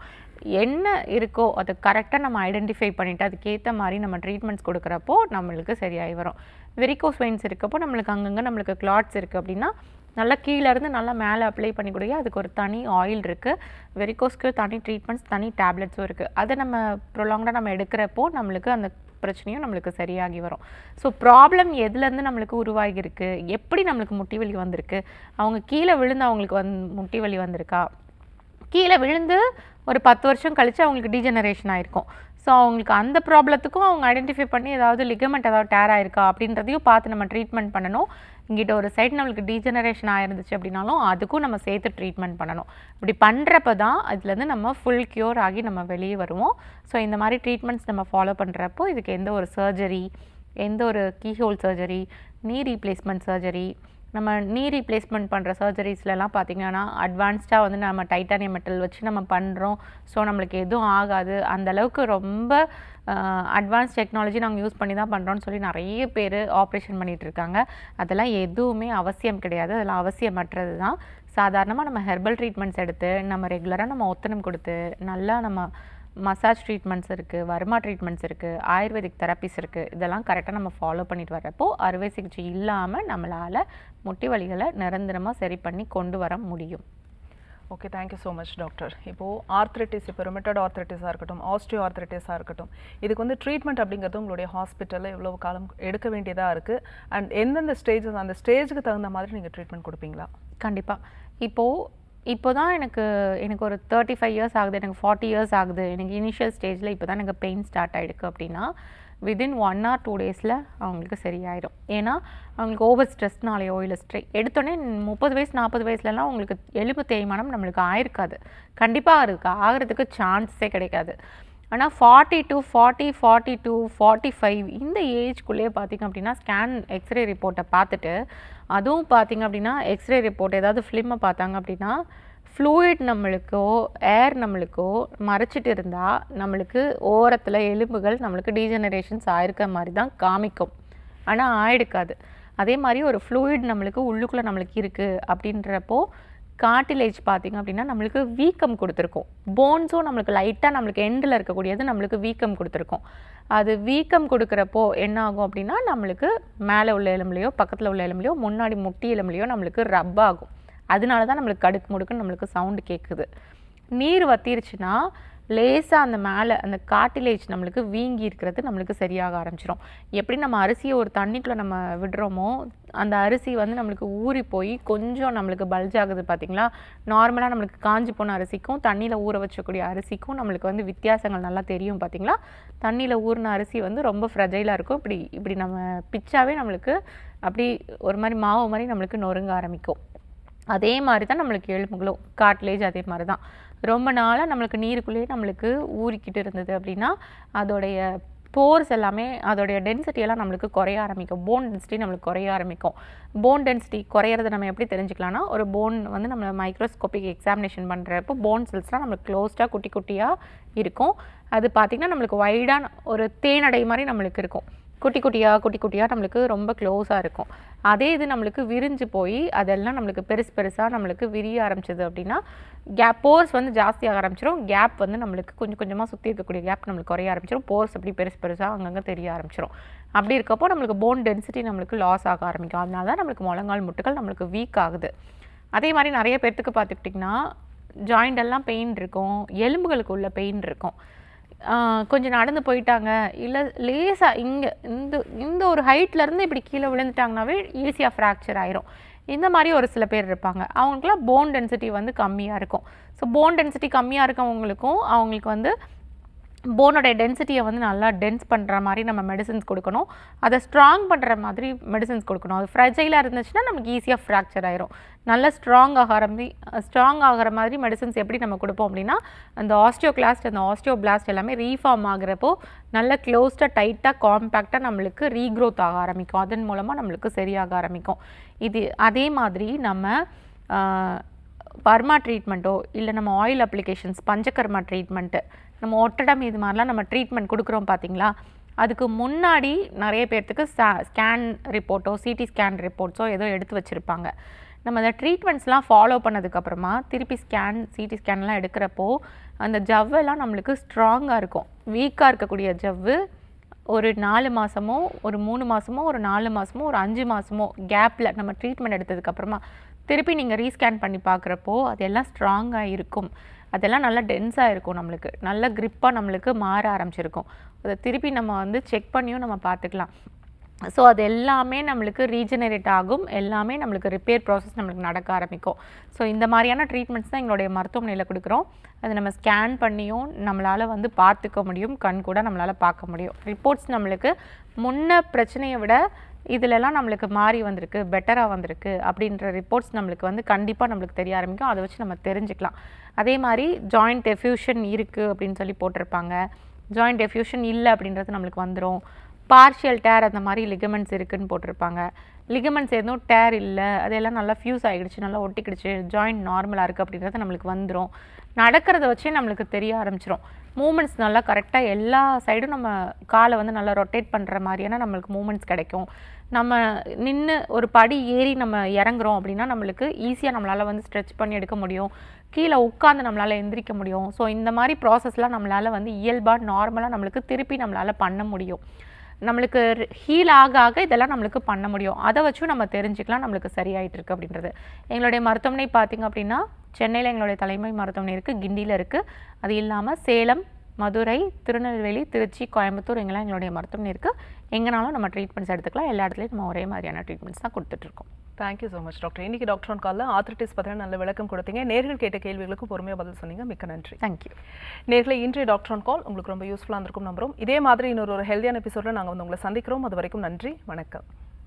என்ன இருக்கோ அதை கரெக்டாக நம்ம ஐடென்டிஃபை பண்ணிவிட்டு அதுக்கேற்ற மாதிரி நம்ம ட்ரீட்மெண்ட்ஸ் கொடுக்குறப்போ நம்மளுக்கு சரியாகி வரும். வெரிகோஸ் வெயின்ஸ் இருக்கப்போ நம்மளுக்கு அங்கங்கே நம்மளுக்கு கிளாட்ஸ் இருக்குது அப்படின்னா நல்லா கீழேருந்து நல்லா மேலே அப்ளை பண்ணி கொடுங்க. அதுக்கு ஒரு தனி ஆயில் இருக்குது. வெரிகோஸ்க்கு தனி ட்ரீட்மெண்ட்ஸ், தனி டேப்லெட்ஸும் இருக்குது. அதை நம்ம ப்ரொலாங்காக நம்ம எடுக்கிறப்போ நம்மளுக்கு அந்த பிரச்சனையும் நம்மளுக்கு சரியாகி வரும். ஸோ ப்ராப்ளம் எதுலேருந்து நம்மளுக்கு உருவாகிருக்கு, எப்படி நம்மளுக்கு முட்டி வலி வந்திருக்கு, அவங்க கீழே விழுந்து அவங்களுக்கு முட்டி வலி வந்திருக்கா, கீழே விழுந்து ஒரு 10 வருஷம் கழித்து அவங்களுக்கு டீஜெனரேஷன் ஆகிருக்கும். ஸோ அவங்களுக்கு அந்த ப்ராப்ளத்துக்கும் அவங்க ஐடென்டிஃபை பண்ணி ஏதாவது லிகமெண்ட் ஏதாவது டேர் ஆயிருக்கா அப்படின்றதையும் பார்த்து நம்ம ட்ரீட்மெண்ட் பண்ணணும். இங்கிட்ட ஒரு சைடு நம்மளுக்கு டீஜெனரேஷன் ஆயிருந்துச்சு அப்படின்னாலும் அதுக்கும் நம்ம சேர்த்து ட்ரீட்மெண்ட் பண்ணணும். இப்படி பண்ணுறப்ப தான் அதுலேருந்து நம்ம ஃபுல் க்யூர் ஆகி நம்ம வெளியே வருவோம். ஸோ இந்த மாதிரி ட்ரீட்மெண்ட்ஸ் நம்ம ஃபாலோ பண்ணுறப்போ இதுக்கு எந்த ஒரு சர்ஜரி, எந்த ஒரு keyhole surgery, knee replacement surgery, நம்ம நீ ரீப்ளேஸ்மெண்ட் பண்ணுற சர்ஜரிஸ்லாம் பார்த்திங்கன்னா அட்வான்ஸ்டாக வந்து நம்ம டைட்டானியம் மெட்டல் வச்சு நம்ம பண்ணுறோம். ஸோ நம்மளுக்கு எதுவும் ஆகாது, அந்தளவுக்கு ரொம்ப அட்வான்ஸ் டெக்னாலஜி நாங்கள் யூஸ் பண்ணி தான் பண்ணுறோன்னு சொல்லி நிறைய பேர் ஆப்ரேஷன் பண்ணிகிட்ருக்காங்க. அதெல்லாம் எதுவுமே அவசியம் கிடையாது, அதெல்லாம் அவசியமற்றது தான். சாதாரணமாக நம்ம ஹெர்பல் ட்ரீட்மெண்ட்ஸ் எடுத்து நம்ம ரெகுலராக நம்ம ஒத்தனம் கொடுத்து நல்லா நம்ம மசாஜ் ட்ரீட்மெண்ட்ஸ் இருக்குது, வர்மா ட்ரீட்மெண்ட்ஸ் இருக்குது, ஆயுர்வேதிக் தெரப்பிஸ் இருக்குது. இதெல்லாம் கரெக்டாக நம்ம ஃபாலோ பண்ணிட்டு வரப்போ அறுவை சிகிச்சை இல்லாமல் நம்மளால் முட்டி வலிகளை நிரந்தரமாக சரி பண்ணி கொண்டு வர முடியும். Okay, thank you so much doctor. இப்போது ஆர்த்ரைட்டிஸ், இப்போ ருமட்டட் ஆர்த்ரைட்டிஸாக இருக்கட்டும், ஆஸ்டியோ ஆர்த்ரைட்டிஸாக இருக்கட்டும், இதுக்கு வந்து ட்ரீட்மெண்ட் அப்படிங்கிறது உங்களுடைய ஹாஸ்பிட்டலில் எவ்வளோ காலம் எடுக்க வேண்டியதாக இருக்குது அண்ட் எந்தெந்த ஸ்டேஜஸ், அந்த ஸ்டேஜுக்கு தகுந்த மாதிரி நீங்கள் ட்ரீட்மெண்ட் கொடுப்பீங்களா? கண்டிப்பாக. இப்போ தான் எனக்கு ஒரு 35 இயர்ஸ் ஆகுது, எனக்கு 40 இயர்ஸ் ஆகுது, எனக்கு இனிஷியல் ஸ்டேஜில் இப்போ தான் எனக்கு பெயின் ஸ்டார்ட் ஆகிருக்கு அப்படின்னா வித்தின் 1 or 2 டேஸில் அவங்களுக்கு சரியாயிடும். ஏன்னா அவங்களுக்கு ஓவர் ஸ்ட்ரெஸ்னாலேயோ இல்லை எடுத்தோடனே 30 வயசு 40 வயசுலலாம் அவங்களுக்கு எலும்பு தேய்மானம் நம்மளுக்கு ஆயிருக்காது. கண்டிப்பாக ஆகிறதுக்கு சான்ஸே கிடைக்காது. ஆனால் 40 to 40, 42, 45 இந்த ஏஜ்குள்ளேயே பார்த்திங்க அப்படின்னா ஸ்கேன் எக்ஸ்ரே ரிப்போர்ட்டை பார்த்துட்டு, அதுவும் பார்த்திங்க அப்படின்னா எக்ஸ்ரே ரிப்போர்ட் ஏதாவது ஃபிலிமை பார்த்தாங்க அப்படின்னா ஃப்ளூயிட் நம்மளுக்கோ ஏர் நம்மளுக்கோ மறைச்சிட்டு இருந்தால் நம்மளுக்கு ஓரத்தில் எலும்புகள் நம்மளுக்கு டீஜெனரேஷன்ஸ் ஆயிருக்க மாதிரி தான் காமிக்கும், ஆனால் ஆயிடுக்காது. அதே மாதிரி ஒரு ஃப்ளூயிட் நம்மளுக்கு உள்ளுக்குள்ளே நம்மளுக்கு இருக்குது அப்படின்றப்போ கார்டிலேஜ் பார்த்திங்க அப்படின்னா நம்மளுக்கு வீக்கம் கொடுத்துருக்கோம். போன்ஸும் நம்மளுக்கு லைட்டாக நம்மளுக்கு எண்டில் இருக்கக்கூடியது நம்மளுக்கு வீக்கம் கொடுத்துருக்கோம். அது வீக்கம் கொடுக்குறப்போ என்ன ஆகும் அப்படின்னா நம்மளுக்கு மேலே உள்ள எலும்புலையோ பக்கத்தில் உள்ள எலும்புலையோ முன்னாடி முட்டி எலும்புலையோ நம்மளுக்கு ரப் ஆகும். அதனால தான் நம்மளுக்கு கடுக்கு முடுக்குன்னு நம்மளுக்கு சவுண்டு கேட்குது. நீர் வத்திருச்சுன்னா லேசாக அந்த மேலே அந்த கார்டிலேஜ் நம்மளுக்கு வீங்கி இருக்கிறது நம்மளுக்கு சரியாக ஆரம்பிச்சிடும். எப்படி நம்ம அரிசியை ஒரு தண்ணிக்குள்ளே நம்ம விடுறோமோ அந்த அரிசி வந்து நம்மளுக்கு ஊறி போய் கொஞ்சம் நம்மளுக்கு பல்ஜ் ஆகுது பார்த்திங்களா. நார்மலாக நம்மளுக்கு காஞ்சி போன அரிசிக்கும் தண்ணியில் ஊற வச்சக்கூடிய அரிசிக்கும் நம்மளுக்கு வந்து வித்தியாசங்கள் நல்லா தெரியும் பார்த்திங்களா. தண்ணியில் ஊறின அரிசி வந்து ரொம்ப ஃப்ரெஜைலாக இருக்கும். இப்படி நம்ம பிச்சாவே நம்மளுக்கு அப்படி ஒரு மாதிரி மாவு மாதிரி நம்மளுக்கு நொறுங்க ஆரம்பிக்கும். அதே மாதிரி தான் நம்மளுக்கு எலும்புகளும் கார்ட்லேஜ் அதே மாதிரி தான். ரொம்ப நாளாக நம்மளுக்கு நீருக்குள்ளேயே நம்மளுக்கு ஊறிக்கிட்டு இருந்தது அப்படின்னா அதோடைய போர்ஸ் எல்லாமே அதோடைய டென்சிட்டியெல்லாம் நம்மளுக்கு குறைய ஆரம்பிக்கும். போன் டென்சிட்டி நம்மளுக்கு குறைய ஆரம்பிக்கும். போன் டென்சிட்டி குறையிறத நம்ம எப்படி தெரிஞ்சுக்கலாம்னா, ஒரு போன் வந்து நம்ம மைக்ரோஸ்கோபிக் எக்ஸாமினேஷன் பண்ணுறப்போ போன் செல்ஸ்லாம் நம்மளுக்கு க்ளோஸ்டாக குட்டி குட்டியாக இருக்கும். அது பார்த்திங்கன்னா நம்மளுக்கு வைடான ஒரு தேனடை மாதிரி நம்மளுக்கு இருக்கும். குட்டி குட்டியாக நம்மளுக்கு ரொம்ப க்ளோஸாக இருக்கும். அதே இது நம்மளுக்கு விரிஞ்சு போய் அதெல்லாம் நம்மளுக்கு பெருசாக நம்மளுக்கு விரிய ஆரம்பிச்சது அப்படின்னா போர்ஸ் வந்து ஜாஸ்தியாக ஆரம்பிச்சிடும். கேப் வந்து நம்மளுக்கு கொஞ்சம் கொஞ்சமாக சுற்றி இருக்கக்கூடிய கேப் நம்மளுக்கு குறைய ஆரம்பிச்சிடும். போர்ஸ் அப்படி பெருசாக அங்கங்கே தெரிய ஆரம்பிச்சிடும். அப்படி இருக்கப்போ நம்மளுக்கு போன் டென்சிட்டி நம்மளுக்கு லாஸ் ஆக ஆரம்பிக்கும். அதனால தான் நம்மளுக்கு முழங்கால் முட்டுகள் நம்மளுக்கு வீக் ஆகுது. அதே மாதிரி நிறைய பேர்த்துக்கு பார்த்துக்கிட்டிங்கன்னா ஜாயிண்ட் எல்லாம் பெயின் இருக்கும், எலும்புகளுக்கு உள்ள பெயின் இருக்கும். கொஞ்சம் நடந்து போயிட்டாங்க இல்லை லேசாக இங்கே இந்த ஒரு ஹைட்லேருந்து இப்படி கீழே விழுந்துட்டாங்கனாவே ஈஸியாக ஃப்ராக்சர் ஆயிரும். இந்த மாதிரி ஒரு சில பேர் இருப்பாங்க. அவங்களுக்குலாம் போன் டென்சிட்டி வந்து கம்மியாக இருக்கும். ஸோ போன் டென்சிட்டி கம்மியாக இருக்கவங்களுக்கும் அவங்களுக்கு வந்து போனோட டென்சிட்டியை வந்து நல்லா டென்ஸ் பண்ணுற மாதிரி நம்ம மெடிசின்ஸ் கொடுக்கணும். அதை ஸ்ட்ராங் பண்ணுற மாதிரி மெடிசின்ஸ் கொடுக்கணும். அது ஃப்ரெஜைலாக இருந்துச்சுன்னா நமக்கு ஈஸியாக ஃப்ராக்சர் ஆயிரும். நல்லா ஸ்ட்ராங் ஆகிற மாதிரி மெடிசின்ஸ் எப்படி நம்ம கொடுப்போம் அப்படின்னா, அந்த ஆஸ்டியோகிளாஸ்ட் அந்த ஆஸ்டியோபிளாஸ்ட் எல்லாமே ரீஃபார்ம் ஆகிறப்போ நல்ல க்ளோஸ்டாக டைட்டாக காம்பேக்டாக நம்மளுக்கு ரீக்ரோத் ஆக ஆரம்பிக்கும். அதன் மூலமாக நம்மளுக்கு சரியாக ஆரம்பிக்கும். இது அதே மாதிரி நம்ம பர்மா ட்ரீட்மெண்ட்டோ இல்லை நம்ம ஆயில் அப்ளிகேஷன்ஸ் பஞ்சகர்மா ட்ரீட்மெண்ட்டு நம்ம ஒட்டடம் இது மாதிரிலாம் நம்ம ட்ரீட்மெண்ட் கொடுக்குறோம் பார்த்தீங்களா, அதுக்கு முன்னாடி நிறைய பேர்த்துக்கு ஸ்கேன் ரிப்போர்ட்டோ சிடி ஸ்கேன் ரிப்போர்ட்ஸோ ஏதோ எடுத்து வச்சுருப்பாங்க. நம்ம அந்த ட்ரீட்மெண்ட்ஸ்லாம் ஃபாலோ பண்ணதுக்கப்புறமா திருப்பி சிடி ஸ்கேன்லாம் எடுக்கிறப்போ அந்த ஜவ்வெல்லாம் நம்மளுக்கு ஸ்ட்ராங்காக இருக்கும். வீக்காக இருக்கக்கூடிய ஜவ்வு ஒரு 4 மாதமோ ஒரு 3 மாதமோ ஒரு 4 மாதமோ ஒரு 5 மாதமோ கேப்பில் நம்ம ட்ரீட்மெண்ட் எடுத்ததுக்கப்புறமா திருப்பி நீங்கள் ரீஸ்கேன் பண்ணி பார்க்குறப்போ அதெல்லாம் ஸ்ட்ராங்காக இருக்கும். அதெல்லாம் நல்லா டென்ஸாக இருக்கும். நம்மளுக்கு நல்ல க்ரிப்பாக நம்மளுக்கு மாற ஆரம்பிச்சிருக்கும். அதை திருப்பி நம்ம வந்து செக் பண்ணியும் நம்ம பார்த்துக்கலாம். ஸோ அது எல்லாமே நம்மளுக்கு ரீஜெனரேட் ஆகும். எல்லாமே நம்மளுக்கு ரிப்பேர் ப்ராசஸ் நம்மளுக்கு நடக்க ஆரம்பிக்கும். ஸோ இந்த மாதிரியான ட்ரீட்மெண்ட்ஸ் தான் எங்களுடைய மருத்துவமனையில் கொடுக்குறோம். அதை நம்ம ஸ்கேன் பண்ணியும் நம்மளால் வந்து பார்த்துக்க முடியும். கண் கூட நம்மளால் பார்க்க முடியும். ரிப்போர்ட்ஸ் நம்மளுக்கு முன்ன பிரச்சனையை விட இதிலெல்லாம் நம்மளுக்கு மாறி வந்திருக்கு, பெட்டராக வந்திருக்கு அப்படின்ற ரிப்போர்ட்ஸ் நம்மளுக்கு வந்து கண்டிப்பாக நம்மளுக்கு தெரிய ஆரம்பிக்கும். அதை வச்சு நம்ம தெரிஞ்சுக்கலாம். அதே மாதிரி ஜாயிண்ட் எஃப்யூஷன் இருக்குது அப்படின்னு சொல்லி போட்டிருப்பாங்க. ஜாயிண்ட் எஃப்யூஷன் இல்லை அப்படின்றது நம்மளுக்கு வந்துடும். பார்ஷியல் டேர் அந்த மாதிரி லிகமெண்ட்ஸ் இருக்குதுன்னு போட்டிருப்பாங்க. லிகமெண்ட்ஸ் எதுவும் டேர் இல்லை, அதெல்லாம் நல்லா ஃபியூஸ் ஆகிடுச்சு, நல்லா ஒட்டிக்கிடுச்சு, ஜாயிண்ட் நார்மலாக இருக்குது அப்படின்றது நம்மளுக்கு வந்துடும். நடக்கிறத வச்சே நம்மளுக்கு தெரிய ஆரம்பிச்சிடும். மூமெண்ட்ஸ் நல்லா கரெக்டாக எல்லா சைடும் நம்ம காலை வந்து நல்லா ரொட்டேட் பண்ணுற மாதிரியான நம்மளுக்கு மூமெண்ட்ஸ் கிடைக்கும். நம்ம நின்று ஒரு படி ஏறி நம்ம இறங்குறோம் அப்படின்னா நம்மளுக்கு ஈஸியாக நம்மளால் வந்து ஸ்ட்ரெச் பண்ணி எடுக்க முடியும். கீழே உட்காந்து நம்மளால் எந்திரிக்க முடியும். ஸோ இந்த மாதிரி ப்ராசஸ்லாம் நம்மளால் வந்து இயல்பாக நார்மலாக நம்மளுக்கு திருப்பி நம்மளால் பண்ண முடியும். நம்மளுக்கு ஹீல் ஆக இதெல்லாம் நம்மளுக்கு பண்ண முடியும். அதை வச்சும் நம்ம தெரிஞ்சுக்கலாம் நம்மளுக்கு சரியாயிட்டு இருக்குது அப்படின்றது. எங்களுடைய மருத்துவமனை பார்த்திங்க அப்படின்னா சென்னையில் எங்களுடைய தலைமை மருத்துவமனை இருக்குது, கிண்டியில் இருக்குது. அது இல்லாமல் சேலம், மதுரை, திருநெல்வேலி, திருச்சி, கோயம்புத்தூர் எங்கெல்லாம் எங்களுடைய மருத்துவமனை இருக்குது. எங்கேனாலும் நம்ம ட்ரீட்மெண்ட்ஸ் எடுத்துக்கலாம். எல்லா இடத்துலையும் நம்ம ஒரே மாதிரியான ட்ரீட்மெண்ட்ஸ் தான் கொடுத்துட்ருக்கோம். Thank you so much doctor. இன்றைக்கி டாக்டர் ஆன் காலில் ஆர்த்ரைட்டிஸ் பற்றின நல்ல விளக்கம் கொடுத்தீங்க. நேர்கள் கேட்ட கேள்விகளுக்கு பொறுமையாக பதில் சொன்னீங்க. மிக்க நன்றி. தேங்க்யூ. நேர்களை இன்றைய டாக்டர் ஆன் கால் உங்களுக்கு ரொம்ப யூஸ்ஃபுல்லாக இருந்திருக்கும் நம்புறோம். இதே மாதிரி இன்னொரு ஹெல்தியான எபிசோடில் நாங்கள் வந்து உங்களை சந்திக்கிறோம். அது வரைக்கும் நன்றி, வணக்கம்.